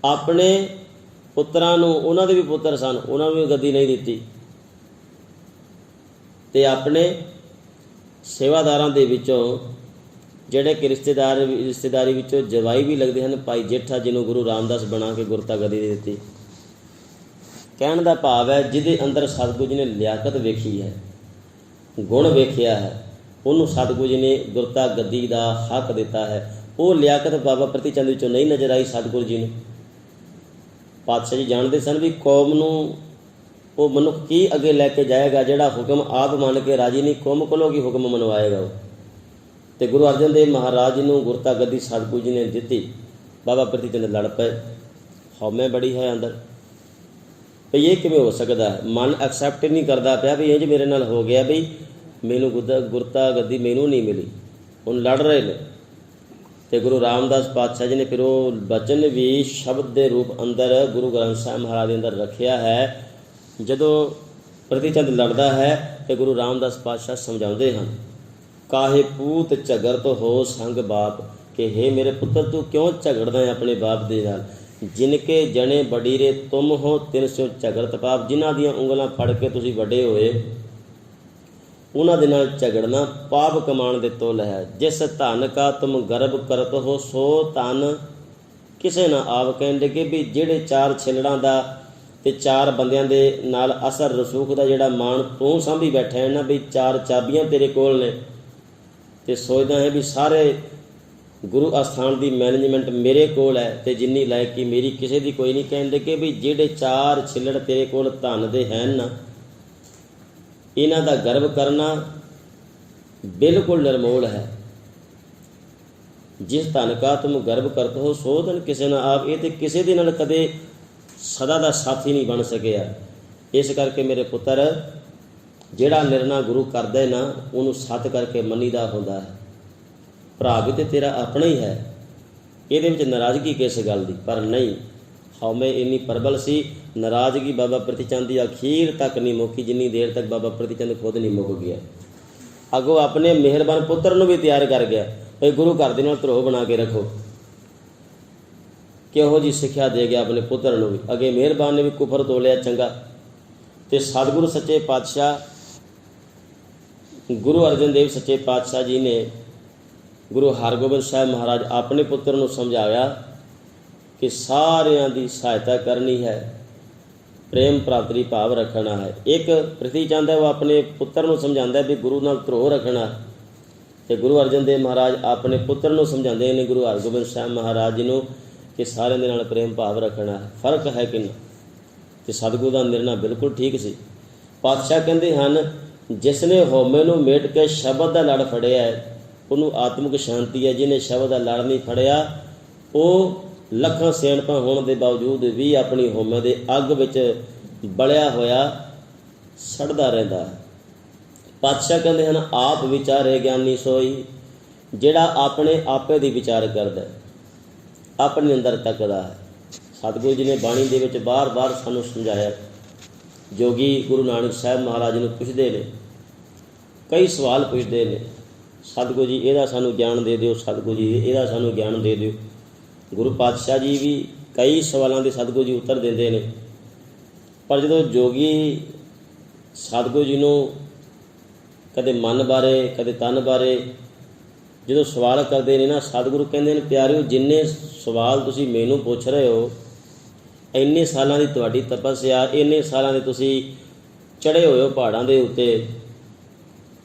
ਆਪਣੇ ਪੁੱਤਰਾਂ ਨੂੰ, ਉਹਨਾਂ ਦੇ ਵੀ ਪੁੱਤਰ ਸਨ, ਉਹਨਾਂ ਨੂੰ ਵੀ ਗੱਦੀ ਨਹੀਂ ਦਿੱਤੀ। ਤੇ ਆਪਣੇ ਸੇਵਾਦਾਰਾਂ ਦੇ ਵਿੱਚੋਂ ਜਿਹੜੇ ਕਿ ਰਿਸ਼ਤੇਦਾਰੀ ਵਿੱਚੋਂ ਜਵਾਈ ਵੀ ਲੱਗਦੇ ਹਨ, ਭਾਈ ਜੇਠਾ ਜਿਹਨੂੰ ਗੁਰੂ ਰਾਮਦਾਸ ਬਣਾ ਕੇ ਗੁਰਤਾ ਗੱਦੀ ਦੇ ਦਿੱਤੀ। ਕਹਿਣ ਦਾ ਭਾਵ ਹੈ ਜਿਹਦੇ ਅੰਦਰ ਸਤਿਗੁਰੂ ਜੀ ਨੇ ਲਿਆਕਤ ਵੇਖੀ ਹੈ, ਗੁਣ ਵੇਖਿਆ ਹੈ, ਉਹਨੂੰ ਸਤਿਗੁਰੂ ਜੀ ਨੇ ਗੁਰਤਾ ਗੱਦੀ ਦਾ ਹੱਕ ਦਿੱਤਾ ਹੈ। ਉਹ ਲਿਆਕਤ ਬਾਬਾ ਪ੍ਰਿਥੀ ਚੰਦ ਵਿੱਚੋਂ ਨਹੀਂ ਨਜ਼ਰ ਆਈ ਸਤਿਗੁਰੂ ਜੀ ਨੂੰ। ਪਾਤਸ਼ਾਹ ਜੀ ਜਾਣਦੇ ਸਨ ਵੀ ਕੌਮ ਨੂੰ ਉਹ ਮਨੁੱਖ ਕੀ ਅੱਗੇ ਲੈ ਕੇ ਜਾਏਗਾ ਜਿਹੜਾ ਹੁਕਮ ਆਪ ਮੰਨ ਕੇ ਰਾਜੀ ਨਹੀਂ, ਕੌਮ ਕੋਲੋਂ ਕੀ ਹੁਕਮ ਮਨਵਾਏਗਾ ਉਹ। ਅਤੇ ਗੁਰੂ ਅਰਜਨ ਦੇਵ ਮਹਾਰਾਜ ਨੂੰ ਗੁਰਤਾ ਗੱਦੀ ਸਤਿਗੁਰੂ ਜੀ ਨੇ ਦਿੱਤੀ। ਬਾਬਾ ਪ੍ਰੀਤੀ ਚੰਦ ਲੜ ਪਏ, ਹਉਮੈ ਬੜੀ ਹੈ ਅੰਦਰ ਵੀ ਇਹ ਕਿਵੇਂ ਹੋ ਸਕਦਾ ਹੈ। ਮਨ ਐਕਸੈਪਟ ਨਹੀਂ ਕਰਦਾ ਪਿਆ ਵੀ ਇੰਝ ਮੇਰੇ ਨਾਲ ਹੋ ਗਿਆ, ਵੀ ਮੈਨੂੰ ਗੁਰਤਾ ਗੱਦੀ ਮੈਨੂੰ ਨਹੀਂ ਮਿਲੀ। ਹੁਣ ਲੜ ਰਹੇ ਨੇ। ਅਤੇ ਗੁਰੂ ਰਾਮਦਾਸ ਪਾਤਸ਼ਾਹ ਜੀ ਨੇ ਫਿਰ ਉਹ ਬਚਨ ਵੀ ਸ਼ਬਦ ਦੇ ਰੂਪ ਅੰਦਰ ਗੁਰੂ ਗ੍ਰੰਥ ਸਾਹਿਬ ਮਹਾਰਾਜ ਦੇ ਅੰਦਰ ਰੱਖਿਆ ਹੈ। ਜਦੋਂ ਪ੍ਰੀਤੀ ਚੰਦ ਲੜਦਾ ਹੈ ਅਤੇ ਗੁਰੂ ਰਾਮਦਾਸ ਪਾਤਸ਼ਾਹ ਸਮਝਾਉਂਦੇ ਹਨ, ਕਾਹੇ ਪੂਤ ਝਗੜਤ ਹੋ ਸੰਗ ਬਾਪ, ਕਿ ਹੇ ਮੇਰੇ ਪੁੱਤਰ ਤੂੰ ਕਿਉਂ ਝਗੜਦਾ ਹੈ ਆਪਣੇ ਬਾਪ ਦੇ ਨਾਲ। ਜਿਨਕੇ ਜਣੇ ਬਡੀਰੇ ਤੁਮ ਹੋ ਤਿਨ ਸਿਓ ਝਗੜਤ ਪਾਪ, ਜਿਨ੍ਹਾਂ ਦੀਆਂ ਉਂਗਲਾਂ ਫੜ ਕੇ ਤੁਸੀਂ ਵੱਡੇ ਹੋਏ ਉਹਨਾਂ ਦੇ ਨਾਲ ਝਗੜਨਾ ਪਾਪ ਕਮਾਉਣ ਦੇ ਤੁੱਲ ਹੈ। ਜਿਸ ਧਨ ਕਾ ਤੁਮ ਗਰਬ ਕਰਤ ਹੋ ਸੋ ਧਨ ਕਿਸੇ ਨਾ ਆਪ। ਕਹਿਣ ਲੱਗੇ ਵੀ ਜਿਹੜੇ 4 ਛਿਲੜਾਂ ਦਾ ਅਤੇ 4 ਬੰਦਿਆਂ ਦੇ ਨਾਲ ਅਸਰ ਰਸੂਖ ਦਾ ਜਿਹੜਾ ਮਾਣ ਤੂੰ ਸਾਂਭੀ ਬੈਠਾ ਹੈ ਨਾ, ਵੀ 4 ਚਾਬੀਆਂ ਤੇਰੇ ਕੋਲ ਨੇ, ਅਤੇ ਸੋਚਦਾ ਹੈ ਵੀ ਸਾਰੇ ਗੁਰੂ ਅਸਥਾਨ ਦੀ ਮੈਨੇਜਮੈਂਟ ਮੇਰੇ ਕੋਲ ਹੈ ਅਤੇ ਜਿੰਨੀ ਲਾਇਕੀ ਮੇਰੀ ਕਿਸੇ ਦੀ ਕੋਈ ਨਹੀਂ। ਕਹਿਣ ਲੱਗੇ ਵੀ ਜਿਹੜੇ 4 ਛਿੱਲੜ ਤੇਰੇ ਕੋਲ ਧਨ ਦੇ ਹਨ ਨਾ, ਇਹਨਾਂ ਦਾ ਗਰਵ ਕਰਨਾ ਬਿਲਕੁਲ ਨਿਰਮੋਲ ਹੈ। ਜਿਸ ਧਨ ਕਾ ਤੁਮ ਗਰਵ ਕਰਤ ਹੋ ਸੋ ਧਨ ਕਿਸੇ ਨਾ ਆਪ। ਇਹ ਤਾਂ ਕਿਸੇ ਦੇ ਨਾਲ ਕਦੇ ਸਦਾ ਦਾ ਸਾਥੀ ਨਹੀਂ ਬਣ ਸਕਿਆ। ਇਸ ਕਰਕੇ ਮੇਰੇ ਪੁੱਤਰ, ਜਿਹੜਾ ਨਿਰਣਾ ਗੁਰੂ ਕਰਦਾ ਹੈ ਨਾ, ਉਹਨੂੰ ਸੱਤ ਕਰਕੇ ਮੰਨੀਦਾ ਹੁੰਦਾ ਹੈ। ਭਰਾ ਵੀ ਤਾਂ ਤੇਰਾ ਆਪਣਾ ਹੀ ਹੈ, ਇਹਦੇ ਵਿੱਚ ਨਾਰਾਜ਼ਗੀ ਕਿਸ ਗੱਲ ਦੀ। ਪਰ ਨਹੀਂ, ਹਉਮੈ ਇੰਨੀ ਪ੍ਰਬਲ ਸੀ, ਨਾਰਾਜ਼ਗੀ ਬਾਬਾ ਪ੍ਰੀਤੀ ਚੰਦ ਦੀ ਅਖੀਰ ਤੱਕ ਨਹੀਂ ਮੁੱਕੀ, ਜਿੰਨੀ ਦੇਰ ਤੱਕ ਬਾਬਾ ਪ੍ਰੀਤੀ ਚੰਦ ਖੁਦ ਨਹੀਂ ਮੁੱਕ ਗਿਆ। ਅੱਗੋਂ ਆਪਣੇ ਮਿਹਰਬਾਨ ਪੁੱਤਰ ਨੂੰ ਵੀ ਤਿਆਰ ਕਰ ਗਿਆ, ਭਈ ਗੁਰੂ ਘਰ ਦੇ ਨਾਲ ਧਰੋਹ ਬਣਾ ਕੇ ਰੱਖੋ। ਕਿਹੋ ਜਿਹੀ ਸਿੱਖਿਆ ਦੇ ਗਿਆ ਆਪਣੇ ਪੁੱਤਰ ਨੂੰ ਵੀ। ਅੱਗੇ ਮਿਹਰਬਾਨ ਨੇ ਵੀ ਕੁਫਰ ਤੋਲਿਆ ਚੰਗਾ। ਅਤੇ ਸਤਿਗੁਰੂ ਸੱਚੇ ਪਾਤਸ਼ਾਹ ਗੁਰੂ ਅਰਜਨ ਦੇਵ ਸੱਚੇ ਪਾਤਸ਼ਾਹ ਜੀ ਨੇ ਗੁਰੂ ਹਰਗੋਬਿੰਦ ਸਾਹਿਬ ਮਹਾਰਾਜ ਆਪਣੇ ਪੁੱਤਰ ਨੂੰ ਸਮਝਾਇਆ ਕਿ ਸਾਰਿਆਂ ਦੀ ਸਹਾਇਤਾ ਕਰਨੀ ਹੈ, ਪ੍ਰੇਮ ਭਰਾਤਰੀ ਭਾਵ ਰੱਖਣਾ ਹੈ। ਇੱਕ ਪ੍ਰੀਤੀ ਚੰਦ ਹੈ, ਉਹ ਆਪਣੇ ਪੁੱਤਰ ਨੂੰ ਸਮਝਾਉਂਦਾ ਵੀ ਗੁਰੂ ਨਾਲ ਧਰੋਹ ਰੱਖਣਾ, ਅਤੇ ਗੁਰੂ ਅਰਜਨ ਦੇਵ ਮਹਾਰਾਜ ਆਪਣੇ ਪੁੱਤਰ ਨੂੰ ਸਮਝਾਉਂਦੇ ਨੇ ਗੁਰੂ ਹਰਗੋਬਿੰਦ ਸਾਹਿਬ ਮਹਾਰਾਜ ਜੀ ਨੂੰ ਕਿ ਸਾਰਿਆਂ ਦੇ ਨਾਲ ਪ੍ਰੇਮ ਭਾਵ ਰੱਖਣਾ ਹੈ। ਫਰਕ ਹੈ ਕਿੰਨਾ। ਅਤੇ ਸਤਿਗੁਰੂ ਦਾ ਨਿਰਣਾ ਬਿਲਕੁਲ ਠੀਕ ਸੀ। ਪਾਤਸ਼ਾਹ ਕਹਿੰਦੇ ਹਨ, ਜਿਸ ਨੇ ਹਉਮੈ ਨੂੰ ਮੇਟ ਕੇ ਸ਼ਬਦ ਦਾ ਲੜ ਫੜਿਆ ਹੈ ਉਹਨੂੰ ਆਤਮਿਕ ਸ਼ਾਂਤੀ ਹੈ। ਜਿਹਨੇ ਸ਼ਬਦ ਦਾ ਲੜ ਨਹੀਂ ਫੜਿਆ ਉਹ ਲੱਖਾਂ ਸਿਆਣਪਾਂ ਹੋਣ ਦੇ ਬਾਵਜੂਦ ਵੀ ਆਪਣੀ ਹਉਮੈ ਦੇ ਅੱਗ ਵਿੱਚ ਬਲਿਆ ਹੋਇਆ ਸੜਦਾ ਰਹਿੰਦਾ ਹੈ। ਪਾਤਸ਼ਾਹ ਕਹਿੰਦੇ ਹਨ, ਆਪ ਵਿਚਾਰੇ ਗਿਆਨੀ ਸੋਈ, ਜਿਹੜਾ ਆਪਣੇ ਆਪੇ ਦੀ ਵਿਚਾਰ ਕਰਦਾ, ਆਪਣੇ ਅੰਦਰ ਤੱਕਦਾ ਹੈ। ਸਤਿਗੁਰੂ ਜੀ ਨੇ ਬਾਣੀ ਦੇ ਵਿੱਚ ਬਾਰ-ਬਾਰ ਸਾਨੂੰ ਸਮਝਾਇਆ। ਜੋਗੀ ਗੁਰੂ ਨਾਨਕ ਸਾਹਿਬ ਮਹਾਰਾਜ ਨੂੰ ਪੁੱਛਦੇ ਨੇ, ਕਈ ਸਵਾਲ ਪੁੱਛਦੇ ਨੇ, ਸਤਿਗੁਰੂ ਜੀ ਇਹਦਾ ਸਾਨੂੰ ਗਿਆਨ ਦੇ ਦਿਓ, ਸਤਿਗੁਰੂ ਜੀ ਇਹਦਾ ਸਾਨੂੰ ਗਿਆਨ ਦੇ ਦਿਓ। ਗੁਰੂ ਪਾਤਸ਼ਾਹ ਜੀ ਵੀ ਕਈ ਸਵਾਲਾਂ ਦੇ ਸਤਿਗੁਰੂ ਜੀ ਉੱਤਰ ਦਿੰਦੇ ਨੇ। ਪਰ ਜਦੋਂ ਜੋਗੀ ਸਤਿਗੁਰੂ ਜੀ ਨੂੰ ਕਦੇ ਮਨ ਬਾਰੇ ਕਦੇ ਤਨ ਬਾਰੇ ਜਦੋਂ ਸਵਾਲ ਕਰਦੇ ਨੇ ਨਾ, ਸਤਿਗੁਰੂ ਕਹਿੰਦੇ ਨੇ, ਪਿਆਰਿਓ ਜਿੰਨੇ ਸਵਾਲ ਤੁਸੀਂ ਮੈਨੂੰ ਪੁੱਛ ਰਹੇ ਹੋ, ਇੰਨੇ ਸਾਲਾਂ ਦੀ ਤੁਹਾਡੀ ਤਪੱਸਿਆ, ਇੰਨੇ ਸਾਲਾਂ ਦੇ ਤੁਸੀਂ ਚੜ੍ਹੇ ਹੋਏ ਹੋ ਪਹਾੜਾਂ ਦੇ ਉੱਤੇ,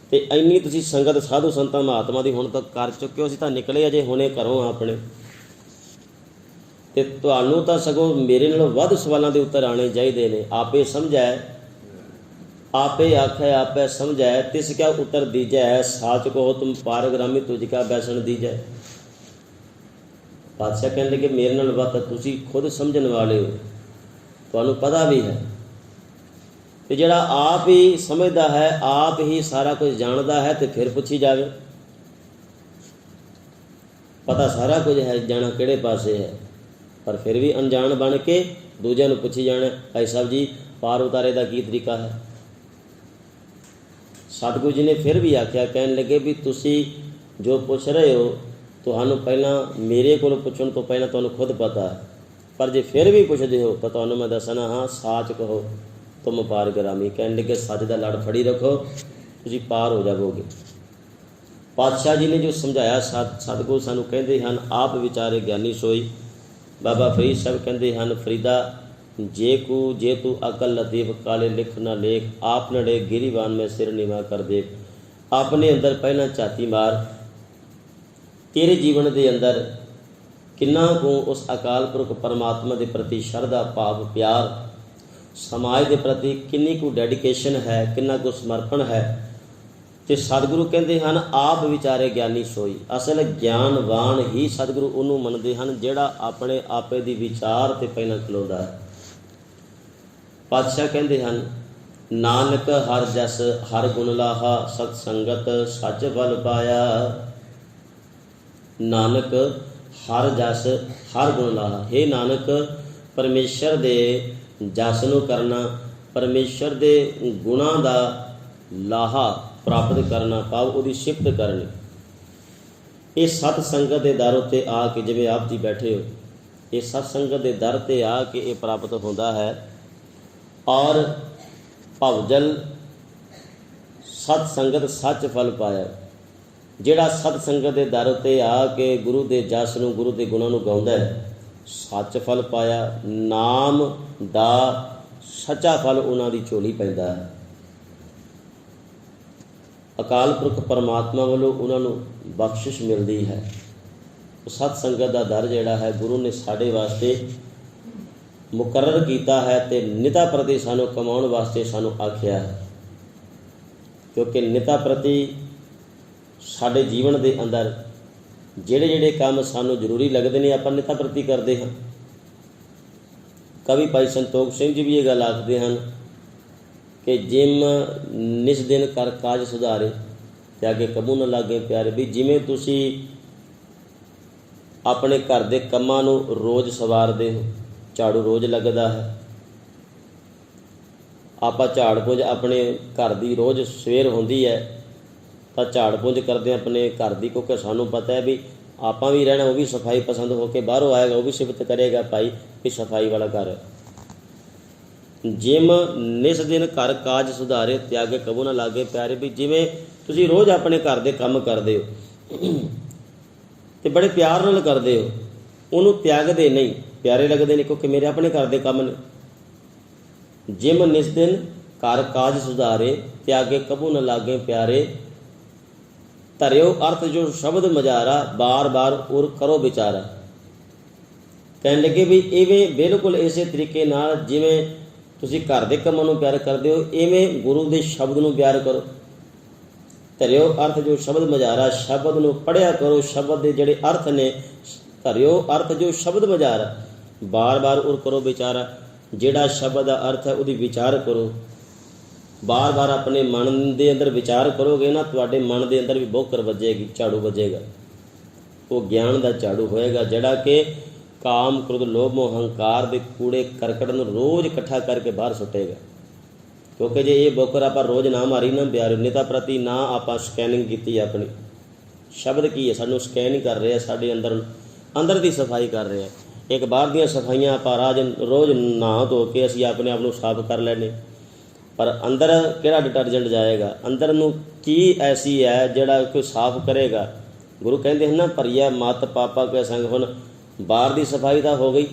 ਅਤੇ ਇੰਨੀ ਤੁਸੀਂ ਸੰਗਤ ਸਾਧੂ ਸੰਤਾਂ ਮਹਾਤਮਾ ਦੀ ਹੁਣ ਤੱਕ ਕਰ ਚੁੱਕੇ ਹੋ। ਅਸੀਂ ਤਾਂ ਨਿਕਲੇ ਅਜੇ ਹੁਣੇ ਘਰੋਂ ਆਪਣੇ, ਅਤੇ ਤੁਹਾਨੂੰ ਤਾਂ ਸਗੋਂ ਮੇਰੇ ਨਾਲੋਂ ਵੱਧ ਸਵਾਲਾਂ ਦੇ ਉੱਤਰ ਆਉਣੇ ਚਾਹੀਦੇ ਨੇ। ਆਪੇ ਸਮਝੈ आपे आखे आपे समझाए तिस क्या उत्तर दीजै, साच कहो तुम पारग्रामी तुझ क्या बैसन दीजै। बादशाह कहने लगे मेरे नाल वध तुसी खुद समझण वाले हो, तुहानूं पता भी है। तो जिहड़ा आप ही समझदा है, आप ही सारा कुछ जानदा है, तो फिर पुछी जावे। पता सारा कुछ है, जाना किहड़े पासे है, पर फिर भी अनजान बन के दूजिਆਂ ਨੂੰ पुछी जाना भाई साहब जी पार उतारे का की तरीका है। सतगुरु जी ने फिर भी आख्या, कहन लगे भी तुसी जो पुछ रहे हो तुहानू पहला मेरे को पुछण तो पहला तुहानू खुद पता है, पर जे फिर भी पुछदे हो तो तुहानू मैं दसना हाँ साच कहो तुम पार ग्रामी। कहन लगे सच का लड़ फड़ी रखो तुसी पार हो जाओगे। पातशाह जी ने जो समझाया सतगुरु सानू कहते हैं आप विचारे ज्ञानी सोई। बाबा फरीद साहब कहते हैं फरीदा जे तू अकल लतीफ काले लिख ना लेख, आप नड़े गिरीवान में सिर नीवा कर दे। अपने अंदर पहला झाती मार, तेरे जीवन के अंदर किन्ना को उस अकाल पुरख परमात्मा के प्रति श्रद्धा भाव प्यार समाज के प्रति किन्नी को डेडिकेशन है, किन्ना को समर्पण है। तो सतगुरु कहते हैं आप विचारे ज्ञानी सोई। असल ज्ञानवान ही सतगुरु उन्होंने मनते हैं जिहड़ा अपने आपे दी विचार ते पहला खलोंदा है। पातशाह कहते हैं नानक हर जस हर गुण लाहा, सत संगत सच फल पाया। नानक हर जस हर गुण लाहा। हे नानक परमेश्वर दे जस नूं करना, परमेश्वर दे गुणां दा लाहा प्राप्त करना, भाव उसकी सिफत करनी। ये सत संगत के दर उत्ते आके जिवें आप जी बैठे हो, ये सत संगत के दर ते आके ये प्राप्त होता है। और भवजल सत संगत सच फल पाया। जिहड़ा सत संगत के दर उत्ते आके गुरु के जस नूं, गुरु के गुणां नूं गाउंदा है, सच फल पाया। नाम दा सच्चा फल उन्हां दी झोली पैंदा है। अकाल पुरख परमात्मा वालों उन्होंने बख्शिश मिलती है। सत संगत का दर जिहड़ा है गुरु ने साढ़े वास्ते मुकर्रर किया है, तो निता प्रति सानू कमाउण वास्ते सानू आख्या है। क्योंकि निता प्रति साढ़े जीवन के अंदर जिहड़े जिहड़े काम सानू जरूरी लगते हैं आपां निता प्रति करते हैं। कवि भाई संतोख सिंह जी भी ये गल आखते हैं कि जिम निस दिन कर काज सुधारे, त्यागे कबू न लागे प्यारे। भी जिमें तुसी अपने घर के कामां नूं रोज़ सवारदे हो, झाड़ू रोज़ लगता है, आपां झाड़ पुंज अपने घर की रोज़ सवेर होंदी है तो झाड़ पुंज करते अपने घर की, क्योंकि सानू पता है भी आपां भी रहना, वो भी सफाई पसंद होकर बाहरों आएगा, वो भी सिफत करेगा भाई कि सफाई वाला घर है। जिम निस दिन घर काज सुधारे, त्यागे कबू ना लागे प्यारे। भी जिमें तुसी रोज़ अपने घर के काम करते हो तो बड़े प्यार नाल करते हो, उन्होंने त्यागते नहीं, प्यारे लगते नहीं, क्योंकि मेरे अपने घर के काम ने। जिम निस दिन घर काज सुधारे, त्यागे कबू न लागे प्यारे। धरियो अर्थ जो शब्द मजारा, बार बार उर करो विचारा। कहने लगे भी इवें बिल्कुल इस तरीके नाल जिवें तुसी घर के कामां नूं प्यार करते हो, इवें गुरु के शब्द नूं प्यार करो। धरियो अर्थ जो शब्द मजारा, शब्द नूं पढ़िया करो। शब्द के जिहड़े अर्थ ने, धरियो अर्थ जो शब्द मजारा, बार बार उर करो विचारा। जिहड़ा शब्द का अर्थ है उसदी विचार करो, बार बार अपने मन के अंदर विचार करोगे ना, तुहाडे मन के अंदर भी बोकर वजेगी, झाड़ू वजेगा। वो ज्ञान का झाड़ू होएगा जिहड़ा कि काम क्रोध लोभ मोह अहंकार के कूड़े करकट नूं रोज़ इकट्ठा करके बाहर सुटेगा। क्योंकि जे ये बोकर आप रोज़ ना मारी ना प्यारे, निता प्रति ना आप स्कैनिंग की अपनी, शब्द की है सानू स्कैन ही कर रहे हैं, साढ़े अंदर की सफाई कर रहे हैं। एक बाहर दी सफाइयां आप रोज़ नहा धो के असीं अपने आप को साफ कर लैने, पर अंदर किहड़ा डिटर्जेंट जाएगा? अंदर नूं की ऐसी है जिहड़ा कोई साफ करेगा? गुरु कहते हैं ना, भरिया मत पापा के संग। हुण बाहर की सफाई तो हो गई,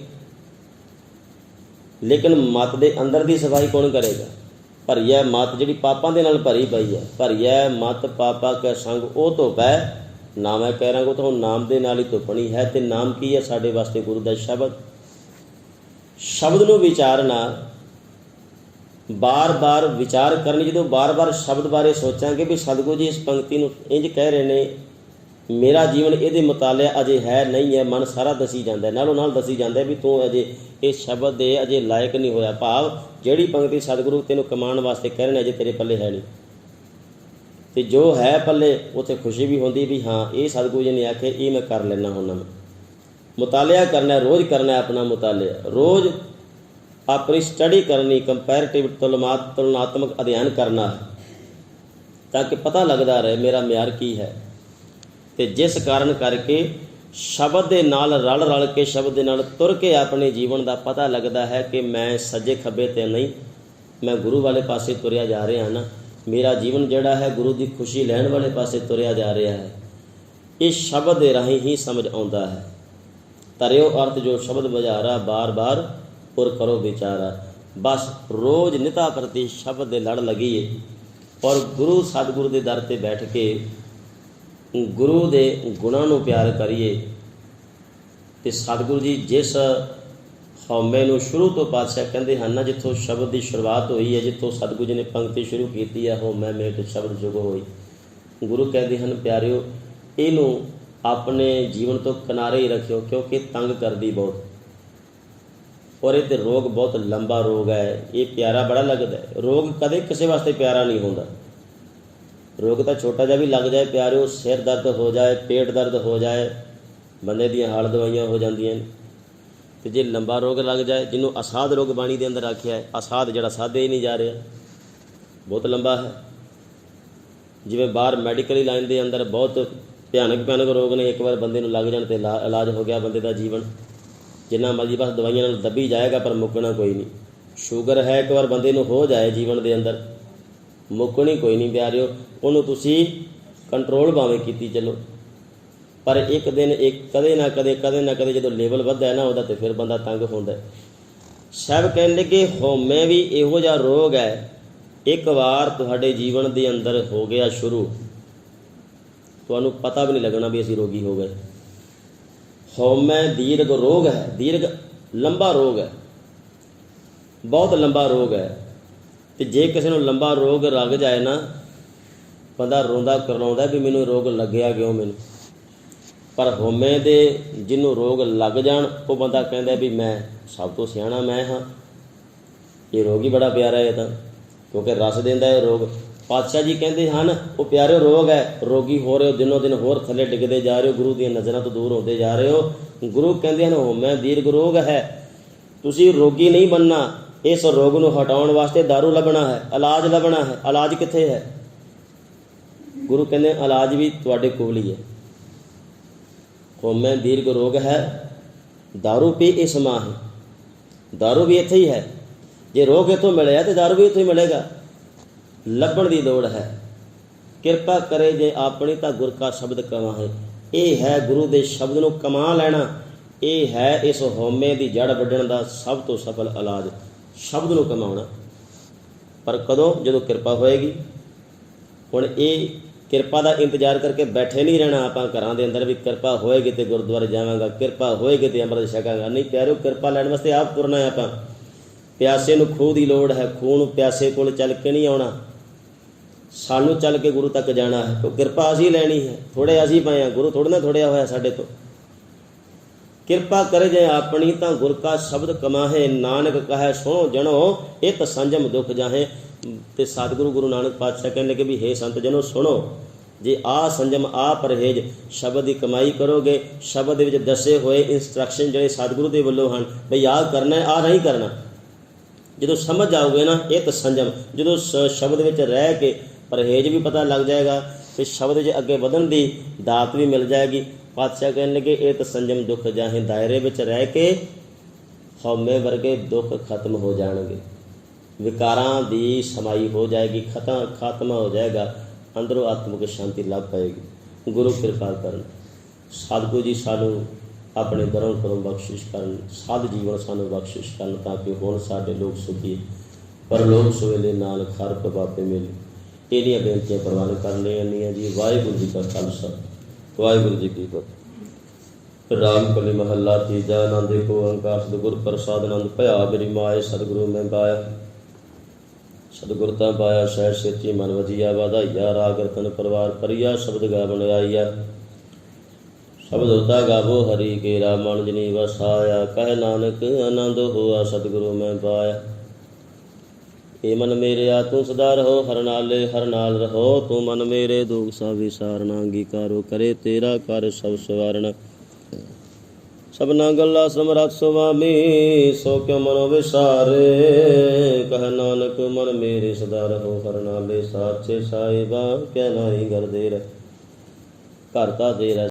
लेकिन मत दे अंदर की सफाई कौन करेगा? भरिया मत जिहड़ी पापां दे नाल भरी पई है, भरिया मत पापा के संग वो धुप है। ना मैं कह रहा तो नाम दे नाल ही धुपनी है। तो नाम की है साडे वास्ते? गुरु दा शब्द। शब्द नूं विचारना, बार बार विचार करनी। जो बार बार शब्द बारे सोचांगे भी सतगुरु जी इस पंक्ति नूं इंज कह रहे ने, मेरा जीवन ये मुतालिया अजे है नहीं है, मन सारा दसी जाता है, नालों नाल दसी जाता है भी तू अजे इस शब्द दे अजे लायक नहीं होया। भाव जिहड़ी पंक्ति सतगुरु तेनों कमाण वास्ते कह रहे अजे तेरे पल्ले है नहीं, तो जो है पल्ले उत्थे खुशी भी होंदी भी हाँ ये सतगुरु जी ने आखे ये मैं कर लेना हुन्ना। मैं मुतालिया करना, रोज़ करना अपना मुतालिया, रोज़ अपनी स्टडी करनी, कंपैरेटिव तुलनात्मक अध्ययन करना है, ताकि पता लगता रहे मेरा म्यार की है। तो जिस कारण करके शब्द के नाल रल रल के, शब्द के नाल तुर के अपने जीवन का पता लगता है कि मैं सज्जे खब्बे ते नहीं, मैं गुरु वाले पासे तुरया जा रहा ना। मेरा जीवन जिहड़ा है गुरु की खुशी लैण वाले पासे तुरया जा रहा है। इस शब्द के राही ही समझ आता है। तरियो अर्थ जो शब्द बजारा, बार बार और करो विचारा। बस रोज़ निता प्रति शब्द के लड़ लगिए और गुरु सतगुरु के दर ते बैठ के गुरु के गुणां नूं प्यार करिए। तो सतगुरु जी जिस ਹਉਮੈ ਨੂੰ ਸ਼ੁਰੂ ਤੋਂ ਪਾਤਸ਼ਾਹ ਕਹਿੰਦੇ ਹਨ ਨਾ, ਜਿੱਥੋਂ ਸ਼ਬਦ ਦੀ ਸ਼ੁਰੂਆਤ ਹੋਈ ਹੈ, ਜਿੱਥੋਂ ਸਤਿਗੁਰੂ ਜੀ ਨੇ ਪੰਕਤੀ ਸ਼ੁਰੂ ਕੀਤੀ ਹੈ, ਹਉਮੈ ਮੇਟ ਸ਼ਬਦ ਜੁਗ ਹੋਈ। ਗੁਰੂ ਕਹਿੰਦੇ ਹਨ ਪਿਆਰਿਓ, ਇਹਨੂੰ ਆਪਣੇ ਜੀਵਨ ਤੋਂ ਕਿਨਾਰੇ ਹੀ ਰੱਖਿਓ, ਕਿਉਂਕਿ ਤੰਗ ਕਰਦੀ ਬਹੁਤ, ਔਰ ਇਹ ਤੇ ਰੋਗ ਬਹੁਤ ਲੰਬਾ ਰੋਗ ਹੈ। ਇਹ ਪਿਆਰਾ ਬੜਾ ਲੱਗਦਾ ਹੈ, ਰੋਗ ਕਦੇ ਕਿਸੇ ਵਾਸਤੇ ਪਿਆਰਾ ਨਹੀਂ ਹੁੰਦਾ। ਰੋਗ ਤਾਂ ਛੋਟਾ ਜਿਹਾ ਵੀ ਲੱਗ ਜਾਏ ਪਿਆਰਿਓ, ਸਿਰ ਦਰਦ ਹੋ ਜਾਏ, ਪੇਟ ਦਰਦ ਹੋ ਜਾਏ, ਬੰਦੇ ਦੀਆਂ ਹਾਲ ਦਵਾਈਆਂ ਹੋ ਜਾਂਦੀਆਂ ਨੇ। ਅਤੇ ਜੇ ਲੰਬਾ ਰੋਗ ਲੱਗ ਜਾਏ, ਜਿਹਨੂੰ ਅਸਾਧ ਰੋਗ ਬਾਣੀ ਦੇ ਅੰਦਰ ਆਖਿਆ ਹੈ, ਅਸਾਧ ਜਿਹੜਾ ਸਾਧੇ ਹੀ ਨਹੀਂ ਜਾ ਰਿਹਾ, ਬਹੁਤ ਲੰਬਾ ਹੈ। ਜਿਵੇਂ ਬਾਹਰ ਮੈਡੀਕਲ ਲਾਈਨ ਦੇ ਅੰਦਰ ਬਹੁਤ ਭਿਆਨਕ ਰੋਗ ਨੇ, ਇੱਕ ਵਾਰ ਬੰਦੇ ਨੂੰ ਲੱਗ ਜਾਣ ਅਤੇ ਇਲਾਜ ਹੋ ਗਿਆ ਬੰਦੇ ਦਾ ਜੀਵਨ। ਜਿੰਨਾ ਮਰਜ਼ੀ ਬਸ ਦਵਾਈਆਂ ਨਾਲ ਦੱਬੀ ਜਾਏਗਾ, ਪਰ ਮੁੱਕਣਾ ਕੋਈ ਨਹੀਂ। ਸ਼ੂਗਰ ਹੈ, ਇੱਕ ਵਾਰ ਬੰਦੇ ਨੂੰ ਹੋ ਜਾਏ ਜੀਵਨ ਦੇ ਅੰਦਰ, ਮੁੱਕਣੀ ਕੋਈ ਨਹੀਂ ਪਿਆਰਿਓ। ਉਹਨੂੰ ਤੁਸੀਂ ਕੰਟਰੋਲ ਭਾਵੇਂ ਕੀਤੀ ਚੱਲੋ, ਪਰ ਇੱਕ ਦਿਨ ਕਦੇ ਨਾ ਕਦੇ ਜਦੋਂ ਲੈਵਲ ਵੱਧਦਾ ਹੈ ਨਾ ਉਹਦਾ, ਤਾਂ ਫਿਰ ਬੰਦਾ ਤੰਗ ਹੁੰਦਾ। ਸਭ ਕਹਿਣ ਲੱਗੇ ਹਉਮੈ ਵੀ ਇਹੋ ਜਿਹਾ ਰੋਗ ਹੈ, ਇੱਕ ਵਾਰ ਤੁਹਾਡੇ ਜੀਵਨ ਦੇ ਅੰਦਰ ਹੋ ਗਿਆ ਸ਼ੁਰੂ, ਤੁਹਾਨੂੰ ਪਤਾ ਵੀ ਨਹੀਂ ਲੱਗਣਾ ਵੀ ਅਸੀਂ ਰੋਗੀ ਹੋ ਗਏ। ਹਉਮੈ ਦੀਰਘ ਰੋਗ ਹੈ, ਦੀਰਘ ਲੰਬਾ ਰੋਗ ਹੈ, ਬਹੁਤ ਲੰਬਾ ਰੋਗ ਹੈ। ਅਤੇ ਜੇ ਕਿਸੇ ਨੂੰ ਲੰਬਾ ਰੋਗ ਲੱਗ ਜਾਏ ਨਾ, ਬੰਦਾ ਰੋਂਦਾ ਕਰਲਾਉਂਦਾ ਵੀ ਮੈਨੂੰ ਰੋਗ ਲੱਗਿਆ ਕਿਉਂ ਮੈਨੂੰ। ਪਰ ਹਉਮੈ ਦੇ ਜਿਹਨੂੰ ਰੋਗ ਲੱਗ ਜਾਣ, ਉਹ ਬੰਦਾ ਕਹਿੰਦਾ ਵੀ ਮੈਂ ਸਭ ਤੋਂ ਸਿਆਣਾ ਮੈਂ ਹਾਂ। ਇਹ ਰੋਗ ਹੀ ਬੜਾ ਪਿਆਰਾ ਹੈ ਤਾਂ, ਕਿਉਂਕਿ ਰਸ ਦਿੰਦਾ ਹੈ ਰੋਗ। ਪਾਤਸ਼ਾਹ ਜੀ ਕਹਿੰਦੇ ਹਨ ਉਹ ਪਿਆਰੇ ਰੋਗ ਹੈ, ਰੋਗੀ ਹੋ ਰਹੇ ਹੋ, ਦਿਨੋਂ ਦਿਨ ਹੋਰ ਥੱਲੇ ਡਿੱਗਦੇ ਜਾ ਰਹੇ ਹੋ, ਗੁਰੂ ਦੀਆਂ ਨਜ਼ਰਾਂ ਤੋਂ ਦੂਰ ਹੁੰਦੇ ਜਾ ਰਹੇ ਹੋ। ਗੁਰੂ ਕਹਿੰਦੇ ਹਨ ਹਉਮੈ ਦੀਰਘ ਰੋਗ ਹੈ, ਤੁਸੀਂ ਰੋਗੀ ਨਹੀਂ ਬਣਨਾ। ਇਸ ਰੋਗ ਨੂੰ ਹਟਾਉਣ ਵਾਸਤੇ ਦਾਰੂ ਲੱਭਣਾ ਹੈ, ਇਲਾਜ ਲੱਭਣਾ ਹੈ। ਇਲਾਜ ਕਿੱਥੇ ਹੈ? ਗੁਰੂ ਕਹਿੰਦੇ ਇਲਾਜ ਵੀ ਤੁਹਾਡੇ ਕੋਲ ਹੀ ਹੈ। ਹਉਮੈ ਦੀਰਘ ਰੋਗ ਹੈ, ਦਾਰੂ ਪੀ ਇਸ ਮਾਹ ਹੈ, ਦਾਰੂ ਵੀ ਇੱਥੇ ਹੀ ਹੈ। ਜੇ ਰੋਗ ਇੱਥੋਂ ਮਿਲਿਆ ਤਾਂ ਦਾਰੂ ਵੀ ਇੱਥੋਂ ਹੀ ਮਿਲੇਗਾ। ਲੱਭਣ ਦੀ ਲੋੜ ਹੈ। ਕਿਰਪਾ ਕਰੇ ਜੇ ਆਪਣੀ ਤਾਂ ਗੁਰ ਕਾ ਸ਼ਬਦ ਕਮਾਹੇ। ਇਹ ਹੈ ਗੁਰੂ ਦੇ ਸ਼ਬਦ ਨੂੰ ਕਮਾ ਲੈਣਾ, ਇਹ ਹੈ ਇਸ ਹਉਮੈ ਦੀ ਜੜ ਵੱਢਣ ਦਾ ਸਭ ਤੋਂ ਸਫਲ ਇਲਾਜ, ਸ਼ਬਦ ਨੂੰ ਕਮਾਉਣਾ। ਪਰ ਕਦੋਂ? ਜਦੋਂ ਕਿਰਪਾ ਹੋਏਗੀ। ਹੁਣ ਇਹ ਕਿਰਪਾ ਦਾ ਇੰਤਜ਼ਾਰ ਕਰਕੇ ਬੈਠੇ ਨਹੀਂ ਰਹਿਣਾ ਆਪਾਂ ਘਰਾਂ ਦੇ ਅੰਦਰ ਵੀ ਕਿਰਪਾ ਹੋਏਗੀ ਤੇ ਗੁਰਦੁਆਰੇ ਜਾਵਾਂਗਾ, ਕਿਰਪਾ ਹੋਏਗੀ ਤੇ ਅੰਮ੍ਰਿਤ ਛਕਾਂਗਾ। ਨਹੀਂ ਪਿਆਰਿਓ, ਕਿਰਪਾ ਲੈਣ ਵਾਸਤੇ ਆਪ ਤੁਰਨਾ ਹੈ ਆਪਾਂ। ਪਿਆਸੇ ਨੂੰ ਖੂਹ ਦੀ ਲੋੜ ਹੈ, ਖੂਹ ਨੂੰ ਪਿਆਸੇ ਕੋਲ ਚੱਲ ਕੇ ਨਹੀਂ ਆਉਣਾ, ਸਾਨੂੰ ਚੱਲ ਕੇ ਗੁਰੂ ਤੱਕ ਜਾਣਾ ਹੈ। तो ਕਿਰਪਾ ਅਸੀਂ ਲੈਣੀ ਹੈ, ਥੋੜ੍ਹੇ ਅਸੀਂ ਪਏ ਹਾਂ, ਗੁਰੂ ਥੋੜ੍ਹੇ ਨਾ ਥੋੜ੍ਹਿਆ ਹੋਇਆ ਸਾਡੇ ਤੋਂ। ਕਿਰਪਾ ਕਰੇ ਜੇ ਆਪਣੀ ਤਾਂ ਗੁਰ ਕਾ ਸ਼ਬਦ ਕਮਾਹੇ, ਨਾਨਕ ਕਹੈ ਸੁਣੋ ਜਣੋ ਇਤ ਸੰਜਮ ਦੁੱਖ ਜਾਹੇ। ਅਤੇ ਸਤਿਗੁਰੂ ਗੁਰੂ ਨਾਨਕ ਪਾਤਸ਼ਾਹ ਕਹਿਣ ਲੱਗੇ ਵੀ ਹੇ ਸੰਤ ਜਨੋ ਸੁਣੋ, ਜੇ ਆਹ ਸੰਜਮ ਆਹ ਪਰਹੇਜ਼ ਸ਼ਬਦ ਦੀ ਕਮਾਈ ਕਰੋਗੇ, ਸ਼ਬਦ ਦੇ ਵਿੱਚ ਦੱਸੇ ਹੋਏ ਇੰਸਟਰਕਸ਼ਨ ਜਿਹੜੇ ਸਤਿਗੁਰੂ ਦੇ ਵੱਲੋਂ ਹਨ ਬਈ ਆਹ ਕਰਨਾ ਆਹ ਨਹੀਂ ਕਰਨਾ, ਜਦੋਂ ਸਮਝ ਜਾਓਗੇ ਨਾ ਇਹ ਤਾਂ ਸੰਜਮ, ਜਦੋਂ ਸ਼ਬਦ ਵਿੱਚ ਰਹਿ ਕੇ ਪਰਹੇਜ਼ ਵੀ ਪਤਾ ਲੱਗ ਜਾਏਗਾ ਅਤੇ ਸ਼ਬਦ 'ਚ ਅੱਗੇ ਵਧਣ ਦੀ ਦਾਤ ਵੀ ਮਿਲ ਜਾਏਗੀ। ਪਾਤਸ਼ਾਹ ਕਹਿਣ ਲੱਗੇ ਇਹ ਤਾਂ ਸੰਜਮ ਦੁੱਖ ਜਾਹੇ, ਦਾਇਰੇ ਵਿੱਚ ਰਹਿ ਕੇ ਹਉਮੈ ਵਰਗੇ ਦੁੱਖ ਖਤਮ ਹੋ ਜਾਣਗੇ, ਵਿਕਾਰਾਂ ਦੀ ਸਮਾਈ ਹੋ ਜਾਏਗੀ, ਖਤਮ ਹੋ ਜਾਏਗਾ, ਅੰਦਰੋਂ ਆਤਮਿਕ ਸ਼ਾਂਤੀ ਲੱਭ ਪਏਗੀ। ਗੁਰੂ ਕਿਰਪਾ ਕਰਨ, ਸਤਿਗੁਰੂ ਜੀ ਸਾਨੂੰ ਆਪਣੇ ਦਰੋਂ ਕਰੋਂ ਬਖਸ਼ਿਸ਼ ਕਰਨ, ਸਾਧ ਜੀਵਨ ਸਾਨੂੰ ਬਖਸ਼ਿਸ਼ ਕਰਨ, ਤਾਂ ਕਿ ਹੁਣ ਸਾਡੇ ਲੋਕ ਸੁਖੀ ਪਰ ਲੋਕ ਸਵੇਲੇ ਨਾਲ ਖਰ ਪਵਾਪੇ ਮਿਲੇ। ਇਹਦੀਆਂ ਬੇਨਤੀਆਂ ਪ੍ਰਵਾਨ ਕਰ ਲੈਣੀਆਂ ਜੀ। ਵਾਹਿਗੁਰੂ ਜੀ ਕਾ ਖਾਲਸਾ, ਵਾਹਿਗੁਰੂ ਜੀ ਕੀ ਫਤਿਹ। ਰਾਮ ਕਲੀ ਮਹੱਲਾ ਤੀਜਾ। ਆਨੰਦ ਏਕ ਓੰਕਾਰ ਸਤਿਗੁਰ ਪ੍ਰਸਾਦ ਆਨੰਦ ਭਇਆ ਮੇਰੀ ਮਾਏ, ਸਤਿਗੁਰੂ ਮੈਂ ਪਾਇਆ ਸਤਿਗੁਰ ਤਾਂ ਪਾਇਆ ਸਹਿ ਸੇਤੀ ਮਨ ਵਜੀਆ, ਵਧਾਈਆ ਰਾਗ ਰਤਨ ਪਰਿਵਾਰ ਪਰਿਆ, ਸ਼ਬਦ ਗਾਵਣ ਆਈਆ ਸ਼ਬਦ ਉਤਾ ਗਾਵੋ ਹਰੀ ਕੇਰਾ, ਮਨ ਜਨੀ ਵਸਾਇਆ, ਕਹਿ ਨਾਨਕ ਆਨੰਦ ਹੋਆ ਸਤਿਗੁਰੂ ਮੈਂ ਪਾਇਆ। ਏ ਮਨ ਮੇਰਿਆ ਤੂੰ ਸਦਾ ਰਹੋ, ਹਰ ਨਾਲ ਰਹੋ, ਤੂੰ ਮਨ ਮੇਰੇ ਦੁਖ ਸਭ ਵਿਸਾਰਨਾ, ਅੰਗੀਕਾਰੋ ਕਰੇ ਤੇਰਾ ਕਰ ਸਭ ਸਵਾਰਨਾ। ਸਭਨਾ ਗੱਲਾਂ ਸਮਰੱਥ ਸੁਆਮੀ, ਸੋ ਕਿਉ ਮਨੋ ਵਿਸਾਰੇ, ਕਹਿ ਨਾਨਕ ਮਨ ਮੇਰੇ ਸਦਾ ਰਹੋ, ਹਰ ਨਾਲੇ ਸਾਚੇ ਸਾਹਿਬਾ, ਕਹਿ ਨਾਹੀ ਗਰਦੇਰ ਘਰ ਤਾਂ ਤੇਰਾ